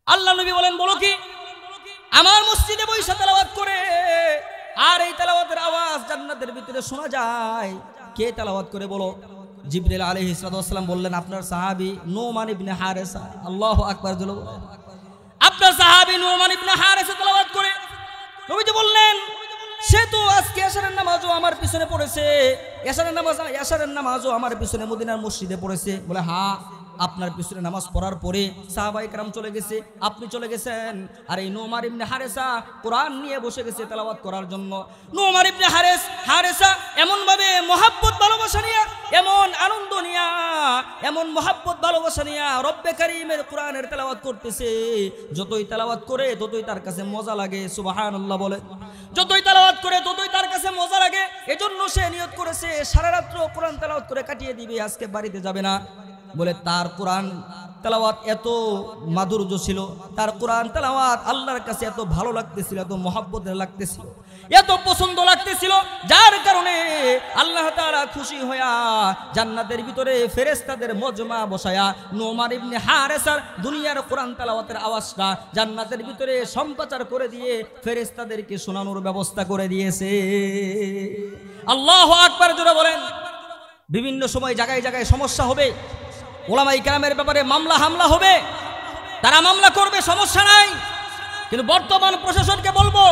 আল্লাহ নবী বলেন, বলো কি? আমার মসজিদে বৈশা তেলাওয়াত করে, আর এই তেলাওয়াতের আওয়াজ জান্নাতের ভিতরে শোনা যায়। কে তেলাওয়াত করে বলো? জিবরিল আলাইহিস সালাম বললেন, আপনার সাহাবী নুমান ইবনে হারেসা। আল্লাহু আকবার জোরে বলেন। আপনার সাহাবী নুমান ইবনে হারেসা তেলাওয়াত করে। নবীজি বললেন, সে তো আজকে এশারের নামাজও আমার পিছনে পড়েছে, এশারের নামাজও আমার পিছনে মদিনার মসজিদে পড়েছে। বলে, হ্যাঁ, আপনার পিছনে নামাজ পড়ার পরে সাহাবায়ে কেরাম চলে গেছে, আপনি চলে গেছেন, আর এই নুমান ইবনে হারেসা কোরআন নিয়ে বসে গেছে তেলাওয়াত করার জন্য। নুমান ইবনে হারেসা এমন ভাবে মহব্বত ভালোবাসা নিয়ে, এমন আনন্দ নিয়া, এমন মহব্বত ভালোবাসা নিয়া রব্বে কারীমের কোরআনের তেলাওয়াত করতেছে। যতই তেলাওয়াত করে ততই তার কাছে মজা লাগে। সুবহানাল্লাহ বলে। যতই তেলাওয়াত করে ততই তার কাছে মজা লাগে। এজন্য সে নিয়ত করেছে সারা রাত্র কোরআন তেলাওয়াত করে কাটিয়ে দিবে, আজকে বাড়িতে যাবে না। বলে, তার কোরআন তেলাওয়াত এত মাধুর্য ছিল, তার কোরআন তেলাওয়াত আল্লাহর কাছে এত ভালো লাগতেছিল, এত মহব্বতের লাগতেছিল, এত পছন্দ লাগতেছিল, যার কারণে আল্লাহ তাআলা খুশি হইয়া জান্নাতের ভিতরে ফেরেশতাদের মজমা বসায়া নুমান ইবনে হারেসার দুনিয়ার কোরআন তেলাওয়াতের আওয়াজটা জান্নাতের ভিতরে সম্প্রচার করে দিয়ে ফেরেশতাদেরকে শোনানোর ব্যবস্থা করে দিয়েছে। আল্লাহু আকবার জোরে বলেন। বিভিন্ন সময় জায়গায় জায়গায় সমস্যা হবে, ওলামায়ে কেরামের ব্যাপারে মামলা হামলা হবে, তারা মামলা করবে, সমস্যা নাই। কিন্তু বর্তমান প্রশাসনকে বলবো,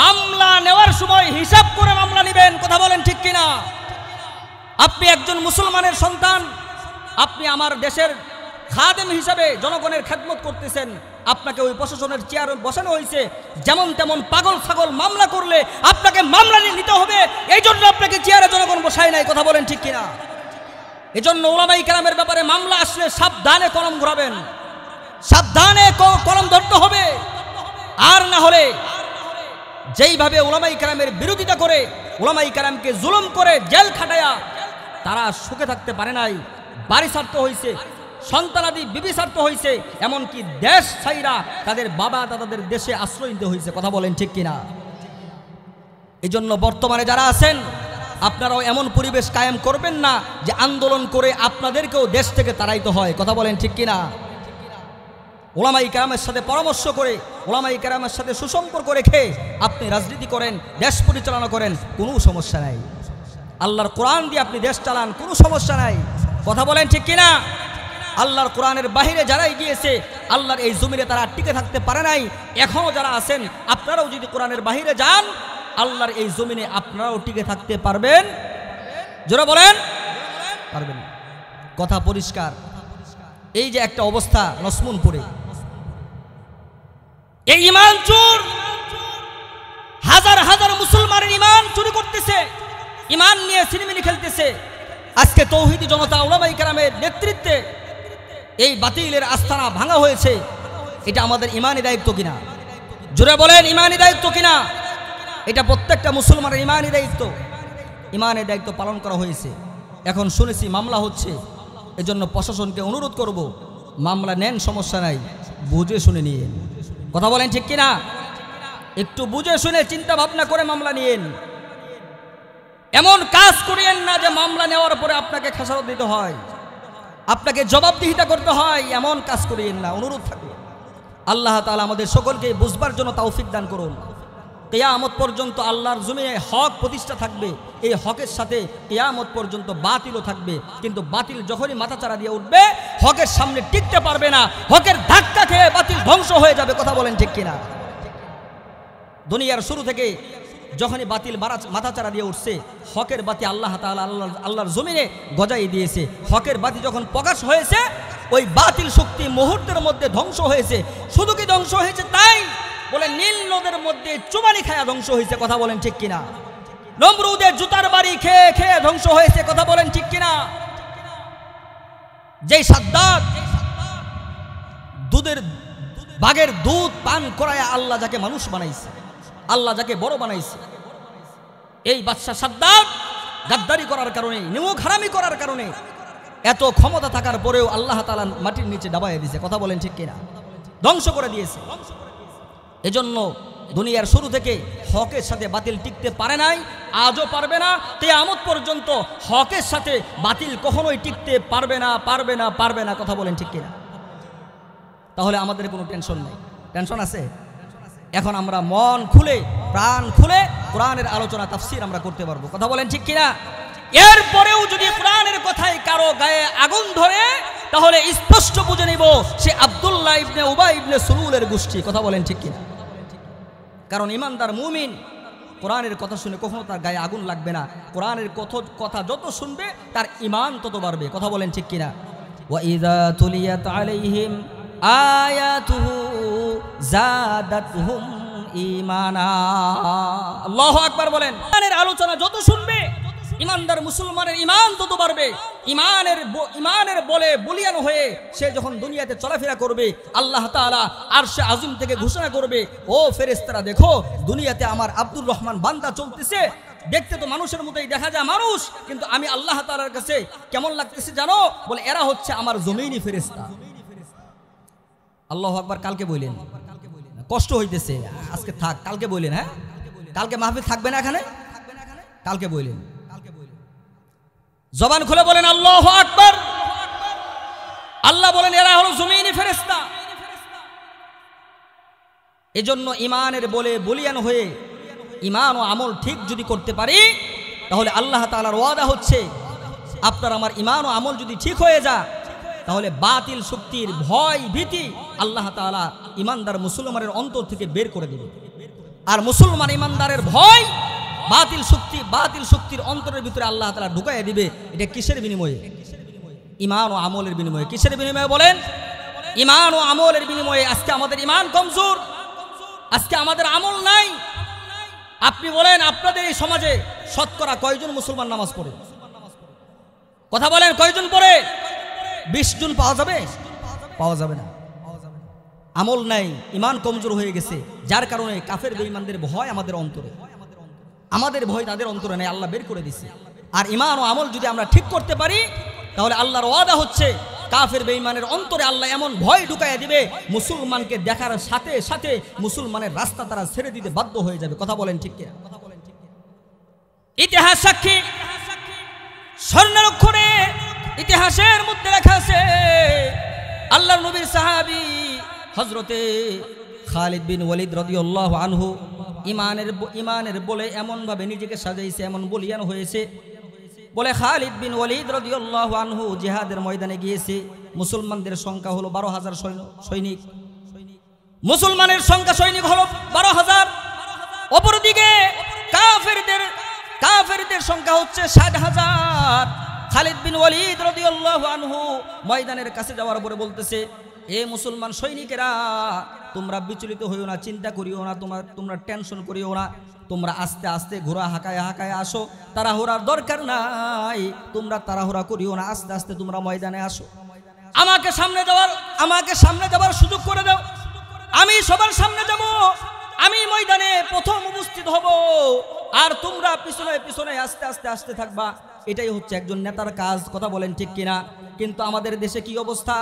মামলা নেওয়ার সময় হিসাব করে মামলা নেবেন। কথা বলেন ঠিক কিনা? আপনি একজন মুসলমানের সন্তান, আপনি আমার দেশের খাদেম হিসাবে জনগণের খেদমত করতেছেন, আপনাকে ওই প্রশাসনের চেয়ার বসানো হয়েছে, যেমন তেমন পাগল ছাগল মামলা করলে আপনাকে মামলা নিতে হবে। এই জন্য আপনাকে চেয়ারে জনগণ বসায় নাই। কথা বলেন ঠিক কিনা? এজন্য ওলামায়ে কেরামের ব্যাপারে মামলা আসলে সাবধানে কলম ঘোরাবেন, সাবধানে কলম ধরতে হবে। আর না হলে যেইভাবে ওলামায়ে কেরামের বিরোধিতা করে, ওলামায়ে কেরামকে জুলুম করে জেল খাটায়া তারা সুখে থাকতে পারে নাই, বাড়ি ছাড়তে হয়েছে, সন্তানাদি বিবি ছাড়তে হয়েছে, এমনকি দেশ ছাইরা তাদের বাবা দাদাদের দেশে আশ্রয় নিতে হয়েছে। কথা বলেন ঠিক কিনা? এজন্য বর্তমানে যারা আছেন, আপনারাও এমন পরিবেশ কায়েম করবেন না যে আন্দোলন করে আপনাদেরকেও দেশ থেকে তাড়াইতে হয়। কথা বলেন ঠিক কিনা? ওলামায়ে কেরামের সাথে পরামর্শ করে, ওলামায়ে কেরামের সাথে সুসম্পর্ক রেখে আপনি রাজনীতি করেন, দেশ পরিচালনা করেন, কোনো সমস্যা নাই। আল্লাহর কোরআন দিয়ে আপনি দেশ চালান, কোনো সমস্যা নাই। কথা বলেন ঠিক কিনা? আল্লাহর কোরআনের বাহিরে যারাই গিয়েছে, আল্লাহর এই জমিনে তারা টিকে থাকতে পারে নাই। এখনও যারা আছেন, আপনারাও যদি কোরআনের বাহিরে যান, আল্লাহর এই জমিনে আপনারাও টিকে থাকতে পারবেন। জোরে বলেন, পারবেন। কথা পরিষ্কার। এই যে একটা অবস্থা নসমুনপুরে, এই ঈমান চোর হাজার হাজার মুসলমানের ঈমান চুরি করতেছে, ঈমান নিয়ে সিনেমিনি খেলতেছে। আজকে তৌহিদি জনতা উলামায়ে কেরামের নেতৃত্বে এই বাতিলের আস্তানা ভাঙা হয়েছে। এটা আমাদের ঈমানি দায়িত্ব কিনা? জোরে বলেন, ঈমানি দায়িত্ব কিনা? এটা প্রত্যেকটা মুসলমানের ঈমানি দায়িত্ব। ঈমানের দায়িত্ব পালন করা হয়েছে। এখন শুনেছি মামলা হচ্ছে, এজন্য প্রশাসনকে অনুরোধ করব, মামলা নেন, সমস্যা নাই, বুঝে শুনে নিয়েন। কথা বলেন ঠিক কিনা? একটু বুঝে শুনে চিন্তা ভাবনা করে মামলা নিয়েন। এমন কাজ করিয়েন না যে মামলা নেওয়ার পরে আপনাকে খেসারত দিতে হয়, আপনাকে জবাবদিহিতা করতে হয়। এমন কাজ করিয়েন না, অনুরোধ থাকবে। আল্লাহ তাআলা আমাদের সকলকে বুঝবার জন্য তৌফিক দান করুন। কিয়ামত পর্যন্ত আল্লাহর জমিনে হক প্রতিষ্ঠা থাকবে, এই হকের সাথে কিয়ামত পর্যন্ত বাতিলও থাকবে। কিন্তু বাতিল যখনই মাথাচাড়া দিয়ে উঠবে, হকের সামনে টিকতে পারবে না, হকের ধাক্কা খেয়ে বাতিল ধ্বংস হয়ে যাবে। কথা বলেন ঠিক কিনা? দুনিয়ার শুরু থেকে যখনই বাতিল মাথাচাড়া দিয়ে উঠছে, হকের বাতি আল্লাহ তাআলা আল্লাহর জমিনে গজাই দিয়েছে। হকের বাতি যখন প্রকাশ হয়েছে, ওই বাতিল শক্তি মুহূর্তের মধ্যে ধ্বংস হয়েছে। শুধু কি ধ্বংস হয়েছে তাই? বলে নীল নদের মধ্যে চুবানি খায়া ধ্বংস হয়েছে। কথা বলেন ঠিক কিনা? নমরুদের জুতার বাড়ি খেয়ে খেয়ে ধ্বংস হয়েছে। কথা বলেন ঠিক কিনা? যেই সাদ্দাত বাঘের দুধ পান করায় আল্লাহ যাকে মানুষ বানাইছে, আল্লাহ যাকে বড় বানাইছে, এই বাদশা সাদ্দাত গাদ্দারি করার কারণে, নিমক হারামি করার কারণে, এত ক্ষমতা থাকার পরেও আল্লাহ তাআলা মাটির নিচে দাবাইয়া দিয়েছে। কথা বলেন ঠিক কিনা? ধ্বংস করে দিয়েছে। এজন্য দুনিয়ার শুরু থেকে হকের সাথে বাতিল টিকতে পারে নাই, আজও পারবে না। কিয়ামত পর্যন্ত হকের সাথে বাতিল কখনোই টিকতে পারবে না, পারবে না, পারবে না। কথা বলেন ঠিক কিনা? তাহলে আমাদের কোনো টেনশন নেই। টেনশন আছে? এখন আমরা মন খুলে প্রাণ খুলে কোরআনের আলোচনা তাফসীর আমরা করতে পারবো। কথা বলেন ঠিক কিনা? এরপরেও যদি কোরআনের কথায় কারো গায়ে আগুন ধরে তাহলে স্পষ্ট বুঝে নিব সে আব্দুল্লাহ ইবনে উবাই ইবনে সুলুলের গোষ্ঠী। কথা বলেন ঠিক কিনা? কারণ ইমানদার মুমিন কোরআনের কথা শুনে কখনো তার গায়ে আগুন লাগবে না। কোরআনের কথা যত শুনবে তার ঈমান তত বাড়বে। কথা বলেন ঠিক কিনা? ওয়া ইযা তুলিয়াত আলাইহিম আয়াতুহু জাদাতহুম ঈমানা। আল্লাহু আকবার বলেন। কোরআনের আলোচনা যত শুনবে ইমানদার মুসলমানের ঈমান তত বাড়বে। ঈমানের বলে বলিয়ান হয়ে সে যখন দুনিয়াতে চলাফেরা করবে আল্লাহ তাআলা আরশে আযম থেকে ঘোষণা করবে, ও ফেরেশতারা দেখো দুনিয়াতে আমার আব্দুর রহমান বান্দা চলতেছে, দেখতে তো মানুষের মতোই দেখা যায় মানুষ, কিন্তু আমি আল্লাহ তাআলার কাছে কেমন লাগতেছে জানো? বলে এরা হচ্ছে আমার জমিনি ফেরেশতা। আল্লাহু আকবার। কালকে বললেন কষ্ট হইতেছে, আজকে থাক, কালকে বললেন। হ্যাঁ, কালকে মাহফিল থাকবে না এখানে, কালকে বললেন। জবান খুলে বলেন আল্লাহু আকবার। আল্লাহ বলেন এরা হলো জমিনি ফেরেশতা। এজন্য ঈমানের বলে বলিয়ান হয়ে ঈমান ও আমল ঠিক যদি করতে পারি তাহলে আল্লাহ তাআলার ওয়াদা হচ্ছে আপনার আমার ঈমান ও আমল যদি ঠিক হয়ে যায় তাহলে বাতিল শক্তির ভয় ভীতি আল্লাহ তাআলা ঈমানদার মুসলমানের অন্তর থেকে বের করে দিবে। আর মুসলমান ঈমানদারের ভয় বাতিল শক্তির অন্তরের ভিতরে আল্লাহ তাআলা ঢুকাইয়া দিবে। এটা কিসের বিনিময়ে? ঈমান ও আমলের বিনিময়ে। কিসের বিনিময়ে বলেন? ঈমান ও আমলের বিনিময়ে। আজকে আমাদের ঈমান কমজোর, আজকে আমাদের আমল নাই। আপনি বলেন আপনাদের এই সমাজে শতকরা কয়জন মুসলমান নামাজ পড়ে? কথা বলেন, কয়জন পড়ে? 20 জন পাওয়া যাবে? পাওয়া যাবে না। আমল নাই, ঈমান কমজোর হয়ে গেছে, যার কারণে কাফের বেঈমানদের ভয় আমাদের অন্তরে, আমাদের ভয় তাদের অন্তরে নেই, আল্লাহ বের করে দিছে। আর ঈমান ও আমল যদি আমরা ঠিক করতে পারি তাহলে আল্লাহর ওয়াদা হচ্ছে কাফের বেঈমানের অন্তরে আল্লাহ এমন ভয় ঢুকাইয়া দিবে মুসলমানকে দেখার সাথে সাথে মুসলমানের রাস্তা তারা ছেড়ে দিতে বাধ্য হয়ে যাবে। কথা বলেন ঠিক কিনা? ইতিহাস সাক্ষী, স্বর্ণের অক্ষরে ইতিহাসের মধ্যে লেখা আছে আল্লাহর নবীর সাহাবী হযরতে খালিদ বিন ওয়ালিদ রাদিয়াল্লাহু আনহু ঈমানের বলে এমন ভাবে নিজেকে সাজাইছে, এমন বলিয়ান হয়েছে। বলে খালিদ বিন ওয়ালিদ রাদিয়াল্লাহু আনহু জিহাদের ময়দানে গিয়েছে। মুসলমানদের সংখ্যা হলো 12,000 সৈনিক। মুসলমানের সংখ্যা সৈনিক হলো 12,000। অপরদিকে কাফেরদের সংখ্যা হচ্ছে 60,000। খালিদ বিন ওয়ালিদ রাদিয়াল্লাহু আনহু ময়দানের কাছে যাওয়ার পরে বলতেছে, এ মুসলমান সৈনিকেরা তোমরা বিচলিত হইও না, চিন্তা করিও না, তোমরা টেনশন করিও না, তোমরা আস্তে আস্তে ঘোরা হাঁকায় আসো, তাড়াহুড়ার দরকার নাই, তোমরা তাড়াহুড়া করিও না, আস্তে আস্তে তোমরা ময়দানে আসো। আমাকে সামনে যাবার সুযোগ করে দাও, আমি সবার সামনে যাব, আমি ময়দানে প্রথম উপস্থিত হব, আর তোমরা পিছনে পিছনে আস্তে আস্তে আসতে থাকবা। এটাই হচ্ছে একজন নেতার কাজ। কথা বলেন ঠিক কিনা? কিন্তু আমাদের দেশে কি অবস্থা?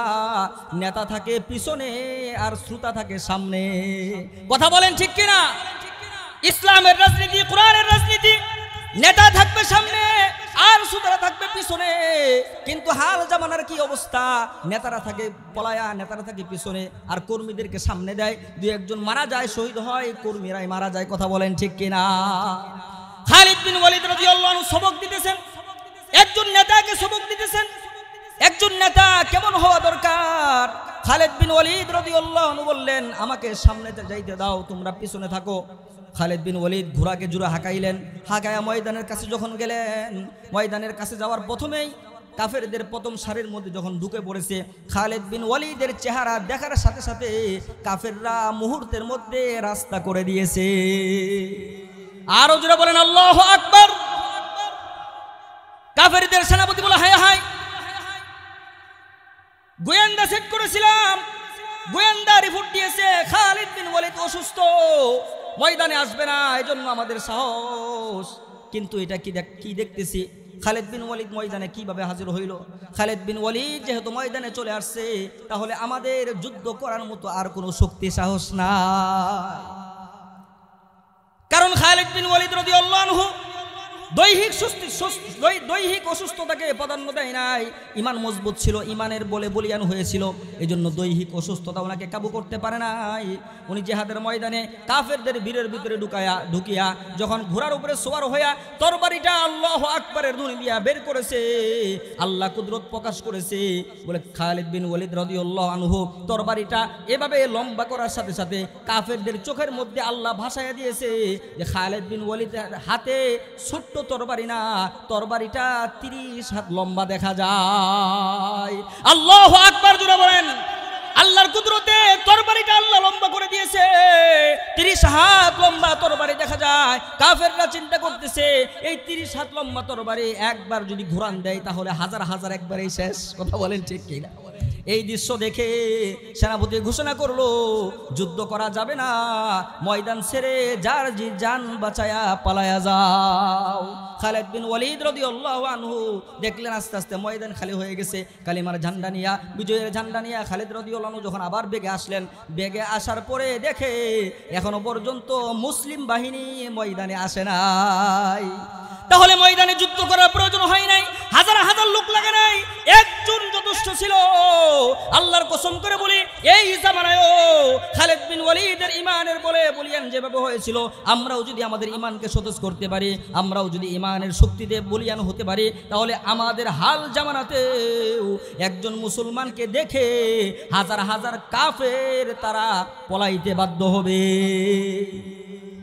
নেতা থাকে পিছনে আর শ্রোতা থাকে সামনে। কথা বলেন ঠিক কিনা? ইসলামের রাজনীতি, কোরআনের রাজনীতি, নেতা থাকবে সামনে আর শ্রোতারা থাকবে পিছনে। কিন্তু হাল জামানার কি অবস্থা? নেতারা থাকে পলায়া, নেতারা থাকে পিছনে, আর কর্মীদেরকে সামনে দেয়। দুই একজন মারা যায়, শহীদ হয়, কর্মীরাই মারা যায়। কথা বলেন ঠিক কিনা? খালিদ বিন ওয়ালিদ রাদিয়াল্লাহু আনহু সবক দিতেছেন, একজন নেতাকে সবক দিতেছেন। একজন নেতা কেমন হওয়া দরকার? খালিদ বিন ওয়ালিদ রাদিয়াল্লাহু আনহু বললেন, আমাকে সামনে যাইতে দাও, তোমরা পিছনে থাকো। খালিদ বিন ওয়ালিদ ঘোড়াকে জোড়া হাঁকাইলেন, হাঁকায়া ময়দানের কাছে যখন গেলেন, ময়দানের কাছে যাওয়ার প্রথমেই কাফেরদের প্রথম সারির মধ্যে যখন ঢুকে পড়েছে, খালিদ বিন ওয়ালিদের চেহারা দেখার সাথে সাথে কাফেররা মুহূর্তের মধ্যে রাস্তা করে দিয়েছে। আরো জোরে বলেন আল্লাহু আকবার। কাফেরদের সেনাপতি বলে, হায় হায়, গোয়েন্দা চেক করেছিলাম, গোয়েন্দা রিপোর্ট দিয়েছে খালিদ বিন ওয়ালিদ অসুস্থ, ময়দানে আসবে না, এজন্য আমাদের সাহস। কিন্তু এটা কি দেখতেছি? খালিদ বিন ওয়ালিদ ময়দানে কিভাবে হাজির হইল? খালিদ বিন ওয়ালিদ যেহেতু ময়দানে চলে আসছে, তাহলে আমাদের যুদ্ধ করার মতো আর কোনো শক্তি সাহস নাই। কারণ খালিদ বিন ওয়ালিদ রাদিয়াল্লাহু আনহু দৈহিক অসুস্থতাকে প্রাধান্য দেয় নাই, ইমান মজবুত ছিল, ইমানের বলে বলিয়ান হয়েছিল, এই জন্য দৈহিক অসুস্থতা ওনাকে কাবু করতে পারে নাই। উনি জিহাদের ময়দানে কাফেরদের বীরের ভিতরে ঢুকিয়া যখন ঘোড়ার উপরে সওয়ার হইয়া তরবারিটা আল্লাহু আকবারের ধ্বনি দিয়া বের করেছে, আল্লাহ কুদরত প্রকাশ করেছে বলে খালিদ বিন ওয়ালিদ রাদিয়াল্লাহু আনহু তরবারিটা এভাবে লম্বা করার সাথে সাথে কাফেরদের চোখের মধ্যে আল্লাহ ভাসাইয়া দিয়েছে যে খালিদ বিন ওয়ালিদের হাতে ছোট্ট তরবারি না, তরবারিটা 30 হাত লম্বা দেখা যায়। আল্লাহু আকবার জোরে বলেন। আল্লাহর কুদরতে তরবারিটা আল্লাহ লম্বা করে দিয়েছে, 30 হাত লম্বা তরবারি দেখা যায়। কাফেররা চিন্তা করতেছে এই 30 হাত লম্বা তরবারি একবার যদি ঘুরান দেয় তাহলে হাজার হাজার একবারেই শেষ। কথা বলেন ঠিক কিনা? এই দৃশ্য দেখে সেনাপতি ঘোষণা করলো যুদ্ধ করা যাবে না, ময়দান ছেড়ে যার জি জান বাঁচায়া পালায়া যাও। খালিদ বিন ওয়ালিদ রাদিয়াল্লাহু আনহু দেখলেন আস্তে আস্তে ময়দান খালি হয়ে গেছে, কালিমার ঝান্ডা নিয়া, বিজয়ের ঝান্ডা নিয়া খালিদ রাদিয়াল্লাহু আনহু যখন আবার বেগে আসলেন, বেগে আসার পরে দেখে এখনো পর্যন্ত মুসলিম বাহিনী ময়দানে আসে নাই। তাহলে ময়দানে যুদ্ধ করার প্রয়োজন হয় নাই, হাজার হাজার লোক লাগে নাই, একজন যথেষ্ট ছিল। আল্লাহর কসম করে বলি এই জামানায়ও খালিদ বিন ওয়ালিদের ইমানের বলে বলিয়ান যেভাবে হয়েছিল, আমরাও যদি আমাদের ইমানকে সতেজ করতে পারি, আমরাও যদি ইমানের শক্তিতে বলিয়ান হতে পারি, তাহলে আমাদের হাল জামানাতেও একজন মুসলমানকে দেখে হাজার হাজার কাফের তারা পলাইতে বাধ্য হবে।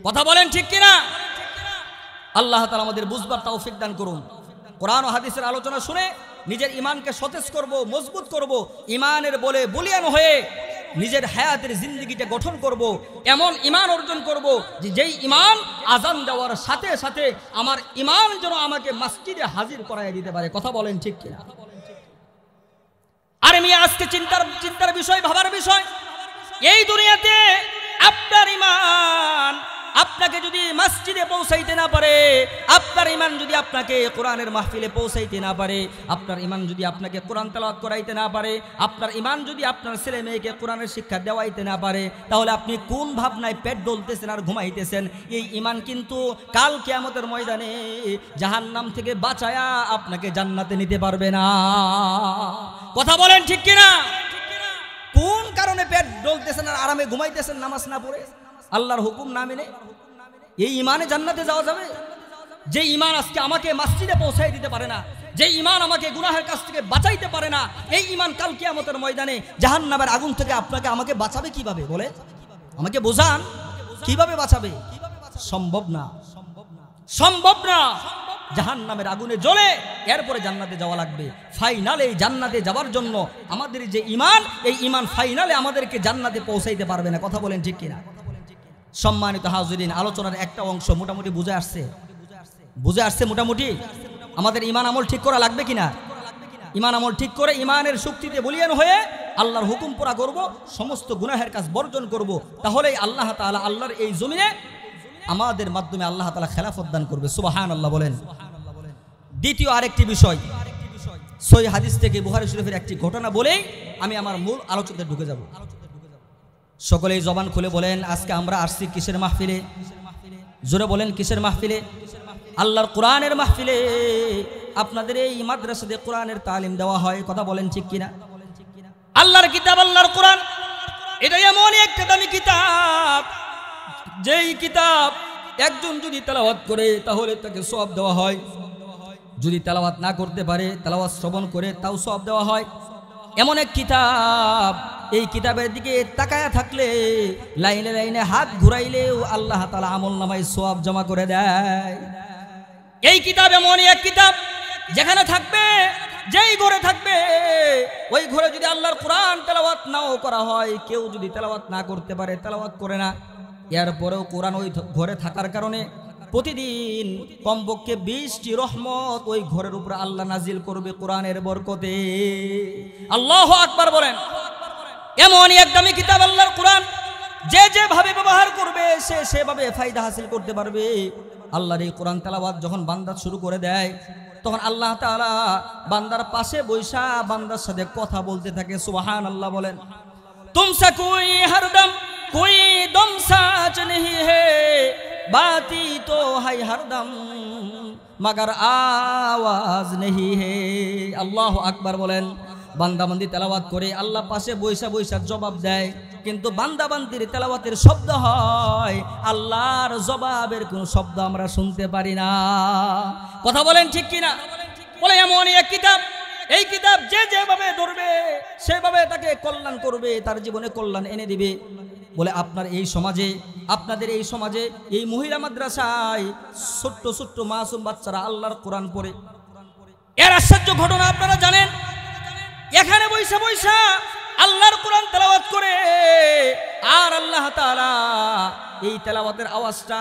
কথা বলেন ঠিক কিনা? আল্লাহ তাআলা আমাদের বুঝবার তৌফিক দান করুন। কোরআন ও হাদিসের আলোচনা শুনে নিজের ইমানকে সতেজ করব, মজবুত করব, ইমানের বলে বলিয়ান হয়ে নিজের হায়াতের জিন্দেগিটা গঠন করব, এমন ইমান অর্জন করব যে যেই ইমান আজান দেওয়ার সাথে সাথে আমার ইমান যেন আমাকে মসজিদে হাজির করায় দিতে পারে। কথা বলেন ঠিক কিনা? আর আমি আজকে চিন্তার বিষয়, ভাবার বিষয়, এই দুনিয়াতে আপনার ইমান আপনাকে যদি মসজিদে পৌঁছাইতে না পারে, আপনার ইমান যদি আপনাকে কোরআনের মাহফিলে পৌঁছাইতে না পারে, আপনার ইমান যদি আপনাকে কোরআন তেলাওয়াত করাইতে না পারে, আপনার ইমান যদি আপনার ছেলে মেয়েকে কোরআনের শিক্ষা দেওয়াইতে না পারে, তাহলে আপনি কোন ভাবনায় পেট ডলতেছেন আর ঘুমাইতেছেন? এই ইমান কিন্তু কাল কিয়ামতের ময়দানে জাহান্নাম থেকে বাঁচায়া আপনাকে জান্নাতে নিতে পারবে না। কথা বলেন ঠিক কিনা? কোন কারণে পেট ডলতেছেন আর আরামে ঘুমাইতেছেন নামাজ না পড়ে, আল্লাহর হুকুম না মেনে? এই ইমানে জান্নাতে যাওয়া যাবে? যে ইমান আজকে আমাকে মসজিদে পৌঁছাই দিতে পারে না, যে ইমান আমাকে গুনাহের কাছ থেকে বাঁচাইতে পারে না, এই ইমান কাল কিয়ামতের ময়দানে জাহান্নামের আগুন থেকে আপনাকে আমাকে বাঁচাবে কিভাবে? বলে আমাকে বোঝান, কিভাবে বাঁচাবে? সম্ভব না, সম্ভব না। জাহান্নামের আগুনে জ্বলে এরপরে জান্নাতে যাওয়া লাগবে। ফাইনালে এই জান্নাতে যাওয়ার জন্য আমাদের যে ইমান, এই ইমান ফাইনালে আমাদেরকে জান্নাতে পৌঁছাইতে পারবে না। কথা বলেন ঠিক কিনা? সম্মানিত হাজিরিন, আলোচনার একটা অংশ মোটামুটি বুঝে আসছে মোটামুটি। আমাদের ইমান আমল ঠিক করা লাগবে কিনা? ইমান আমল ঠিক করে ইমানের শক্তিতে বলিয়ান হয়ে আল্লাহর হুকুম পুরা করব, সমস্ত গুনাহের কাজ বর্জন করব, তাহলেই আল্লাহ তাআলা আল্লাহর এই জমিনে আমাদের মাধ্যমে আল্লাহ তাআলা খেলাফত দান করবে। সুবহানাল্লাহ বলেন। দ্বিতীয় আরেকটি বিষয়, সহিহ হাদিস থেকে বুখারী শরীফের একটি ঘটনা বলেই আমি আমার মূল আলোচনাতে ঢুকে যাব। সকলেই জবান খুলে বলেন, আজকে আমরা আসছি কিসের মাহফিলে? জোরে বলেন, কিসের মাহফিলে? আল্লাহর কোরআনের মাহফিলে। আপনাদের এই মাদ্রাসাতে কোরআনের তালিম দেওয়া হয়। কথা বলেন ঠিক কিনা? আল্লাহর কিতাব, আল্লাহর কোরআন, এটা এমন একটা দামি কিতাব, যেই কিতাব একজন যদি তেলাওয়াত করে তাহলে তাকে সওয়াব দেওয়া হয়, যদি তেলাওয়াত না করতে পারে, তেলাওয়াত শ্রবণ করে তাও সওয়াব দেওয়া হয়। এমন এক কিতাব, এই কিতাবের দিকে তাকায়া থাকলে লাইনে লাইনে হাত ঘুরাইলেও আল্লাহ তাআলা আমলনামায় সওয়াব জমা করে দেয়। এই কিতাব এমনই এক কিতাব যেখানে থাকবে, যেই ঘরে থাকবে, ওই ঘরে যদি আল্লাহর কোরআন তেলাওয়াত নাও করা হয়, কেউ যদি তেলাওয়াত না করতে পারে, তেলাওয়াত করে না, এরপরেও কোরআন ওই ঘরে থাকার কারণে প্রতিদিন কমপক্ষে 20টি রহমত ওই ঘরের উপরে আল্লাহ নাজিল করবে কোরআনের বরকতে। আল্লাহু আকবার বলেন। এমনই এক দামি কিতাব আল্লাহর কোরআন, যে যেভাবে ব্যবহার করবে সে সেভাবে ফায়দা হাসিল করতে পারবে। আল্লাহর এই কোরআন তেলাওয়াত যখন বান্দা শুরু করে দেয়, তখন আল্লাহ তাআলা বান্দার পাশে বৈশা বান্দার সাথে কথা বলতে থাকে। সুবহানাল্লাহ বলেন। तुमसे कोई हरदम कोई दम साच नहीं है, बाती तो है हरदम मगर आवाज नहीं है। अल्लाह अकबर बोलेन বান্দাবান্দি তেলাওয়াত করে আল্লাহ পাশে বৈশা বৈশা জবাব দেয়, কিন্তু বান্দাবান্দির তেলাওয়াতের শব্দ হয়, আল্লাহর জবাবের কোনো শব্দ আমরা শুনতে পারি না। কথা বলেন ঠিক কিনা? বলে এমন এক কিতাব, এই কিতাব যে যেভাবে ধরবে সেভাবে তাকে কল্যাণ করবে, তার জীবনে কল্যাণ এনে দিবে। বলে আপনার এই সমাজে, আপনাদের এই সমাজে, এই মহিলা মাদ্রাসায় ছোট্ট ছোট্ট মাসুম বাচ্চারা আল্লাহর কোরআন পড়ে। এর আশ্চর্য ঘটনা আপনারা জানেন, এখানে বৈশা বৈশা আল্লাহর কোরআন তেলাওয়াত করে, আর আল্লাহ তাআলা এই তেলাওয়াতের আওয়াজটা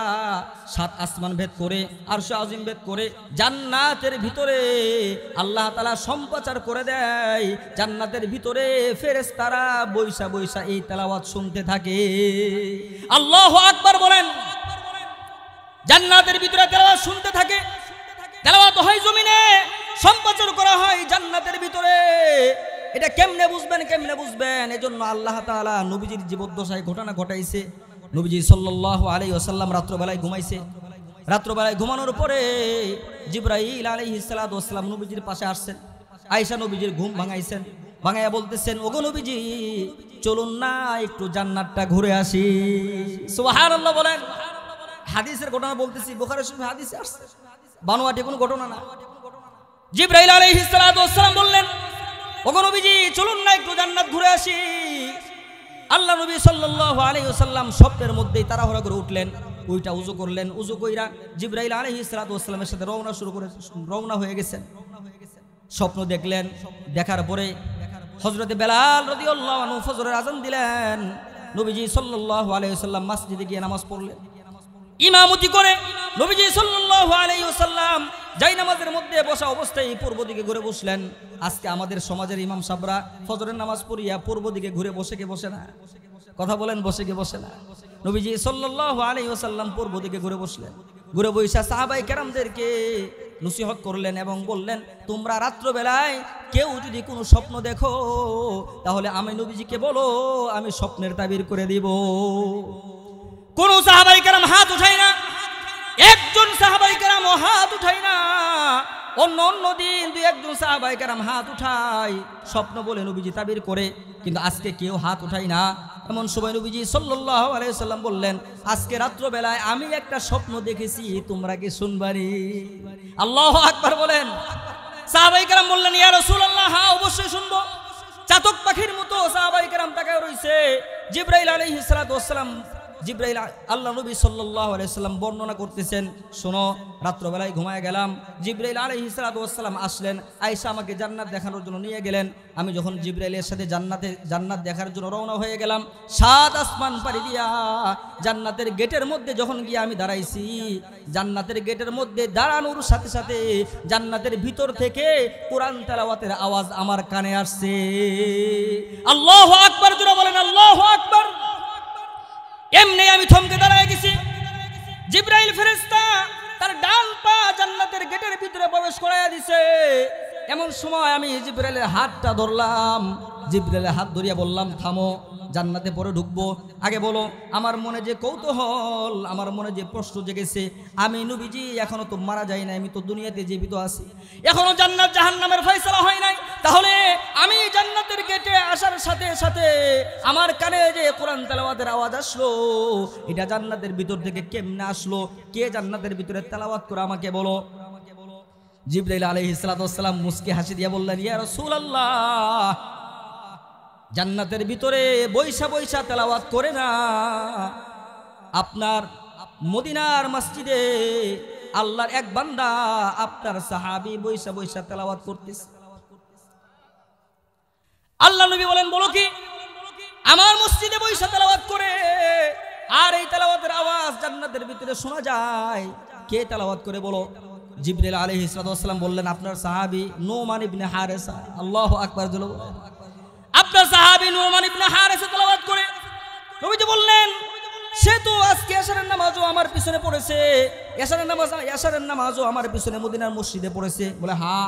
সাত আসমান ভেদ করে, আরশ আজিম ভেদ করে জান্নাতের ভিতরে আল্লাহ তাআলা সম্প্রচার করে দেয়। জান্নাতের ভিতরে ফেরেশতারা বৈশা বৈশা এই তেলাওয়াত শুনতে থাকে। আল্লাহু আকবার বলেন। জান্নাতের ভিতরে তেলাওয়াত শুনতে থাকে, তেলাওয়াত হয় জমিনে, সম্প্রচার করা হয় জান্নাতের ভিতরে। এটা কেমনে বুঝবেন, কেমনে বুঝবেন? এজন্য আল্লাহ তাআলা নবীজির জীবদ্দশায় ঘটনা ঘটাইছে। নবীজি সাল্লাল্লাহু আলাইহি ওয়াসাল্লাম রাত্রবেলায় ঘুমাইছে। রাত্রবেলায় ঘুমানোর পরে জিবরাইল আলাইহিস সালাতু ওয়াসসালাম নবীজির পাশে আসছেন। আয়েশা নবীজির ঘুম ভাঙাইছেন, ভাঙাইয়া বলতেছেন, ওগো নবীজি চলুন না একটু জান্নাতটা ঘুরে আসি। সুবহানাল্লাহ বলেন। হাদিসের ঘটনা বলতেছি, বুখারী শরীফে হাদিসে আসছে, বানোয়াটি কোনো ঘটনা না। জিবরাইল আলাইহিস সালাতু ওয়াসসালাম বললেন, ওগো নবীজি চলুন না একটু জান্নাত ঘুরে আসি। আল্লাহ নবী সাল্লাল্লাহু আলাইহি ওয়াসাল্লাম স্বপ্নের মধ্যেই তাড়াহুড়া করে উঠলেন, ওইটা উযু করলেন, উযু কইরা জিবরাইল আলাইহিস সালাতু ওয়াসসালামের সাথে রওনা হয়ে গেছেন। স্বপ্ন দেখলেন, দেখার পরে হযরতে বেলাল রাদিয়াল্লাহু আনহু ফজরের আযান দিলেন। নবীজি সাল্লাল্লাহু আলাইহি ওয়াসাল্লাম মসজিদে গিয়ে নামাজ পড়লেন। ইমামতি করে নবীজি সাল্লাল্লাহু আলাইহি ওয়াসাল্লাম যাই নামাজের মধ্যে বসা অবস্থায় পূর্ব দিকে ঘুরে বসলেন। আজকে আমাদের সমাজের ইমাম সাহেবরা ফজরের নামাজ পড়িয়া পূর্ব দিকে ঘুরে বসে কে বসে না? কথা বলেন, বসে কে বসে না? নবীজি সাল্লাল্লাহু আলাইহি ওয়াসাল্লাম পূর্ব দিকে ঘুরে বসলেন। ঘুরে বইসা সাহাবায়ে কেরামদেরকে নসিহত করলেন এবং বললেন, তোমরা রাত্রবেলায় কেউ যদি কোনো স্বপ্ন দেখো তাহলে আমি নবীজিকে বলো, আমি স্বপ্নের তাবির করে দিব। কোন সাহাবায়ে কেরাম হাত উঠায় না, একজন সাহাবায়ে কেরাম হাত উঠায় না। অন্য দিন দুই একজন সাহাবায়ে কেরাম হাত উঠায়, স্বপ্ন বলে নবীজি তাবির করে, কিন্তু আজকে কেউ হাত উঠায় না। এমন সময় নবীজি সাল্লাল্লাহু আলাইহি ওয়াসাল্লাম বললেন, আজকে রাত্রবেলায় আমি একটা স্বপ্ন দেখেছি, তোমরা কি শুনবানি? আল্লাহু আকবার বলেন। সাহাবায়ে কেরাম বললেন, ইয়া রাসূলুল্লাহ, হ্যাঁ অবশ্যই শুনবো। চাতক পাখির মতো সাহাবায়ে কেরাম তাকায় রইছে। জিবরাইল আলাইহিস সালাতু ওয়াসসালাম, জিবরাইল আল্লাহ নবী সাল্লাল্লাহু আলাইহি ওয়াসাল্লাম বর্ণনা করতেছেন, শোনো রাত্রবেলায় ঘুমায় গেলাম, জিবরাইল আলাইহিস সালাতু ওয়াসসালাম আসলেন, আয়েশা আমাকে জান্নাত দেখানোর জন্য নিয়ে গেলেন। আমি যখন জিবরাইলের সাথে জান্নাত দেখার জন্য রওনা হয়ে গেলাম, সাত আসমান পাড়ি দিয়া জান্নাতের গেটের মধ্যে যখন গিয়ে আমি দাঁড়াইছি, জান্নাতের গেটের মধ্যে দাঁড়ানোর সাথে সাথে জান্নাতের ভিতর থেকে কোরআন তেলাওয়াতের আওয়াজ আমার কানে আসছে। আল্লাহু আকবার জোরে বলেন, আল্লাহু আকবার। এমনি আমি থমকে দাঁড়ায় গেছি। জিবরাইল ফেরেশতা তার ডান পা জান্নাতের গেটের ভিতরে প্রবেশ করাইয়া দিছে। এমন সময় আমি জিবরাইলের হাতটা ধরলাম, জিবরাইলের হাত ধরিয়া বললাম, থামো, জান্নাতে পরে ঢুকবো, আগে বলো আমার মনে যে কৌতূহল, আমার মনে যে প্রশ্ন জেগেছে, আমি নবীজি এখনো তো মারা যাই নাই, আমি তো দুনিয়াতে জীবিত আছি, এখনো জান্নাত জাহান্নামের ফয়সালা হয় নাই, তাহলে আমি জান্নাতের গেটে আসার সাথে সাথে আমার কানে যে কোরআন তেলাওয়াতের আওয়াজ আসলো, এটা জান্নাতের ভিতর থেকে কেমনে আসলো? কে জান্নাতের ভিতরে তেলাওয়াত করে আমাকে বলো। জিবরাইল আলাইহিস সালাতু ওয়াসসালাম মুস্কি হাসি দিয়া বললেন, ইয়া রাসূলুল্লাহ, জান্নাতের ভিতরে বৈশা বৈশা তেলাওয়াত করে না, আপনার মদিনার মসজিদে আল্লাহর এক বান্দা আপনার সাহাবী বৈশা বৈশা তেলাওয়াত করতেছে। আল্লাহ নবী বলেন, বলো কি? আমার মসজিদে বৈশা তেলাওয়াত করে, আর এই তেলাওয়াতের আওয়াজ জান্নাতের ভিতরে শোনা যায়, কে তেলাওয়াত করে বলো। জিবরাইল আলাইহিস সালাম বললেন, আপনার সাহাবী নুমান ইবনে হারেসা। আল্লাহু আকবার জোরে বলেন। আপনার সাহাবী নুমান ইবনে হারেসা তেলাওয়াত করে। নবীজি বললেন, সে তো আজকে এশারের নামাজও আমার পিছনে পড়েছে, এশারের নামাজও আমার পিছনে মদিনার মসজিদে পড়েছে। বলে, হ্যাঁ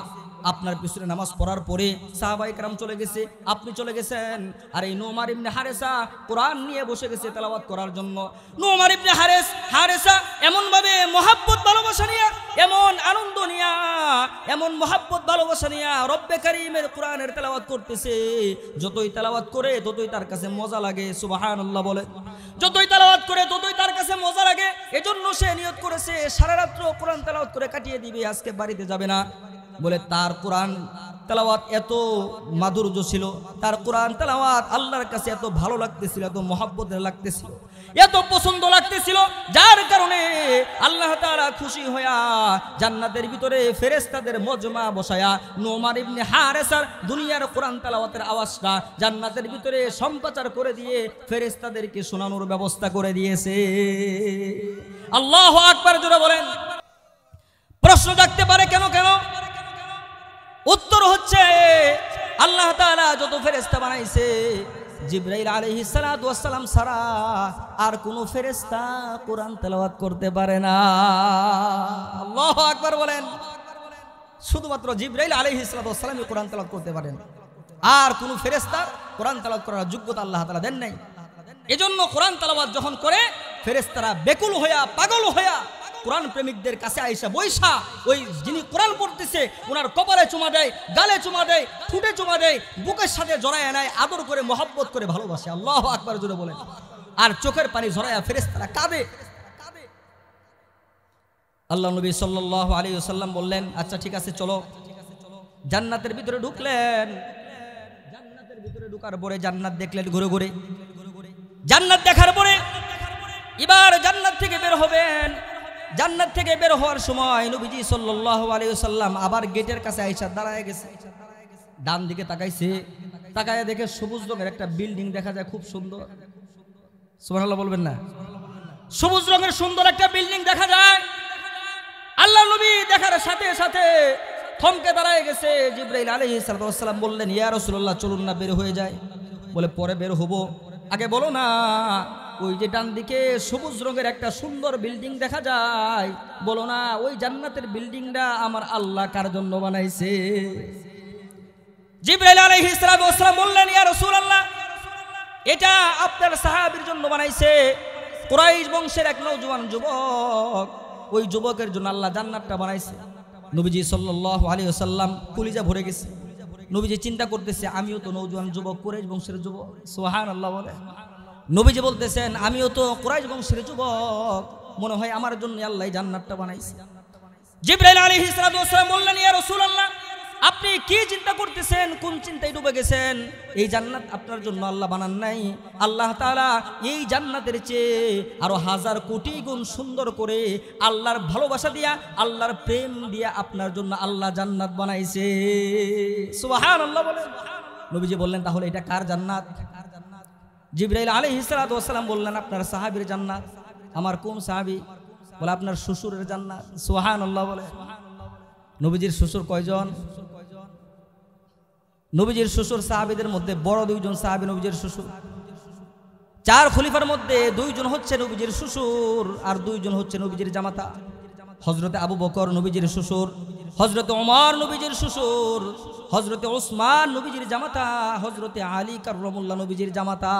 আপনার পিছনে নামাজ পড়ার পরে সাহাবায়ে কেরাম চলে গেছে, আপনি চলে গেছেন, আর এই নুমার ইবনে হারেসা কোরআন নিয়ে বসে গেছে তেলাওয়াত করার জন্য। নুমার ইবনে হারেসা এমন ভাবে মহব্বত ভালোবাসা নিয়ে, এমন আনন্দ নিয়া, এমন মহব্বত ভালোবাসা নিয়া রব্বে কারীমের কোরআনের তেলাওয়াত করতেছে, যতই তেলাওয়াত করে ততই তার কাছে মজা লাগে। সুবহানাল্লাহ বলে, যতই তেলাওয়াত করে ততই তার কাছে মজা লাগে। এজন্য সে নিয়ত করেছে সারা রাত কোরআন তেলাওয়াত করে কাটিয়ে দিবে, আজকে বাড়িতে যাবে না। বলে তার কোরআন তেলাওয়াত এত মাধুর্য ছিল, তার কোরআন তেলাওয়াত আল্লাহর কাছে এত ভালো লাগতেছিল, এত মহব্বতের লাগতেছিল, এত পছন্দ লাগতেছিল, যার কারণে আল্লাহ তাআলা খুশি হইয়া জান্নাতের ভিতরে ফেরেশতাদের মজমা বসায়া নুমার ইবনে হারেসার দুনিয়ার কোরআন তেলাওয়াতের আওয়াজটা জান্নাতের ভিতরে সম্প্রচার করে দিয়ে ফেরেশতাদেরকে শোনানোর ব্যবস্থা করে দিয়েছে। আল্লাহু আকবার জোরে বলেন। প্রশ্ন জাগতে পারে কেন কেন? উত্তর হচ্ছে আল্লাহ তাআলা যত ফেরেশতা বানাইছে জিবরাইল আলাইহিস সালাতু ওয়াস সালাম ছাড়া আর কোন ফেরেশতা কোরআন তেলাওয়াত করতে পারে না। আল্লাহু আকবার বলেন। শুধুমাত্র জিবরাইল আলাইহিস সালাতু ওয়াস সালামই কোরআন তেলাওয়াত করতে পারেন, আর কোন ফেরেশতা কোরআন তেলাওয়াত করার যোগ্যতা আল্লাহ তাআলা দেন নাই। এজন্য কোরআন তেলাওয়াত যখন করে ফেরেশতারা বেকুল হইয়া পাগল হইয়া কোরআন প্রেমিকদের কাছে আইসা বৈশা ওই যিনি কোরআন পড়তেছে ওনার কপালে চুমা দেয়, গালে চুমা দেয়, ঠোঁটে চুমা দেয়, বুকের সাথে জড়ায় নেয়, আদর করে মহব্বত করে ভালোবাসে। আল্লাহু আকবার জোরে বলেন। আর চোখের পানি ঝরায়া ফেরেশতারা কাঁদে। আল্লাহ নবী সাল্লাল্লাহু আলাইহি ওয়াসাল্লাম বললেন, আচ্ছা ঠিক আছে চলো। জান্নাতের ভিতরে ঢুকলেন। জান্নাতের ভিতরে ঢোকার পরে জান্নাত দেখলেন ঘুরে ঘুরে। জান্নাত দেখার পরে এবার জান্নাত থেকে বের হবেন। জান্নাত থেকে বের হওয়ার সময় নবীজি সাল্লাল্লাহু আলাইহি ওয়াসাল্লাম আবার গেটের কাছে আইসা দাঁড়ায় গেছে। ডান দিকে তাকাইছে, তাকায় দেখে সবুজ রঙের একটা বিল্ডিং দেখা যায়, খুব সুন্দর। সুবহানাল্লাহ বলবেন না? সবুজ রঙের সুন্দর একটা বিল্ডিং দেখা যায়। আল্লাহ নবী দেখার সাথে সাথে থমকে দাঁড়ায় গেছে। জিবরাইল আলাইহিস সালাম বললেন, ইয়া রাসূলুল্লাহ চলুন না, বের হয়ে যায়। বলে পরে বের হবো, আগে বলো না ওই যে ডান দিকে সবুজ রঙের একটা সুন্দর বিল্ডিং দেখা যায়, বলো না ওই জান্নাতের বিল্ডিংটা আমার আল্লাহ কার জন্য বানাইছে? জিবরাইল আলাইহিস সালাম বললেন, ইয়া রাসূলুল্লাহ এটা আপনার সাহাবীর জন্য বানাইছে। কুরাইশ বংশের এক নওজোয়ান যুবক, ওই যুবকের জন্য আল্লাহ জান্নাতটা বানাইছে। নবীজি সাল্লাল্লাহু আলাইহি ওয়াসাল্লাম কলিজা ভরে গেছে। নবীজি চিন্তা করতেছে, আমিও তো নওজোয়ান যুবক, কুরাইশ বংশের যুবক। সুবহানাল্লাহ বলে। নবীজি বলতেছেন, আমিও তো কুরাইশ বংশের যুবক, মনে হয় আমার জন্য আল্লাহ জান্নাতটা বানাইছে। জিবরাইল আলাইহিস সালাম বললেন, ইয়া রাসূলুল্লাহ আপনি কি চিন্তা করতেছেন, কোন চিন্তায় ডুবে গেছেন? এই জান্নাত আপনার জন্য আল্লাহ বানান নাই। আল্লাহ তাআলা এই জান্নাতের চেয়ে আরো হাজার কোটি গুণ সুন্দর করে আল্লাহর ভালোবাসা দিয়া, আল্লাহর প্রেম দিয়া আপনার জন্য আল্লাহ জান্নাত বানাইছে। সুবহানাল্লাহ বলেন। নবীজি বললেন, তাহলে এটা কার জান্নাত? জিবরাইল আলাইহিস সালাম বললেন, আপনার সাহাবীর জান্নাত। আমার কোন সাহাবী? বলে আপনার শ্বশুরের জান্নাত। সুবহানাল্লাহ বলে। নবীজির শ্বশুর কয়জন? নবীজির শ্বশুর সাহাবীদের মধ্যে বড় দুইজন সাহাবী নবীজির শ্বশুর। চার খলিফার মধ্যে দুইজন হচ্ছে নবীজির শ্বশুর, আর দুইজন হচ্ছে নবীজির জামাতা। হযরতে আবু বকর নবীজির শ্বশুর, হযরতে ওমর নবীজির শ্বশুর, হযরতে ওসমান নবীজির জামাতা, হযরতে আলী কাররামুল্লাহ নবীজির জামাতা।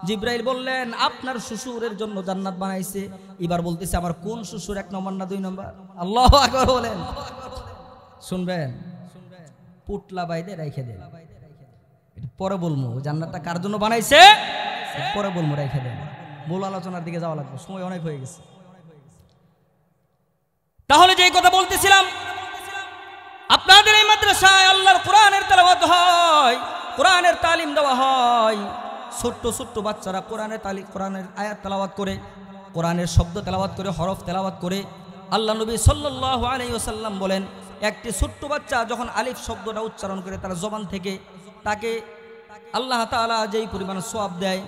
জিবরাইল বললেন, আপনার শ্বশুরের জন্য জান্নাত বানাইছে। এবার বলতেছে, আমার কোন শ্বশুর, এক নম্বর না দুই নম্বর? আল্লাহু আকবার বলেন। শুনবেন, পুটলা বাইদে রেখে দেন, পরে বলবো জান্নাতটা কার জন্য বানাইছে, পরে বলবো, রেখে দেন। মূল আলোচনার দিকে যাওয়া লাগবে, সময় অনেক হয়ে গেছে। তাহলে যে কথা বলতেছিলাম, আপনাদের এই মাদ্রাসায় আল্লাহর কোরআনের তেলাওয়াত হয়, কোরআনের তালিম দেওয়া হয়। ছোট্ট ছোট্ট বাচ্চারা কোরআনের আয়াত তেলাওয়াত করে, কোরআনের শব্দ তেলাওয়াত করে, হরফ তেলাওয়াত করে। আল্লাহ নবী সাল্লাল্লাহু আলাইহি ওয়াসাল্লাম বলেন, একটি ছোট্ট বাচ্চা যখন আলিফ শব্দটা উচ্চারণ করে তার জবান থেকে, তাকে আল্লাহ তাআলা যেই পরিমাণ সওয়াব দেয়,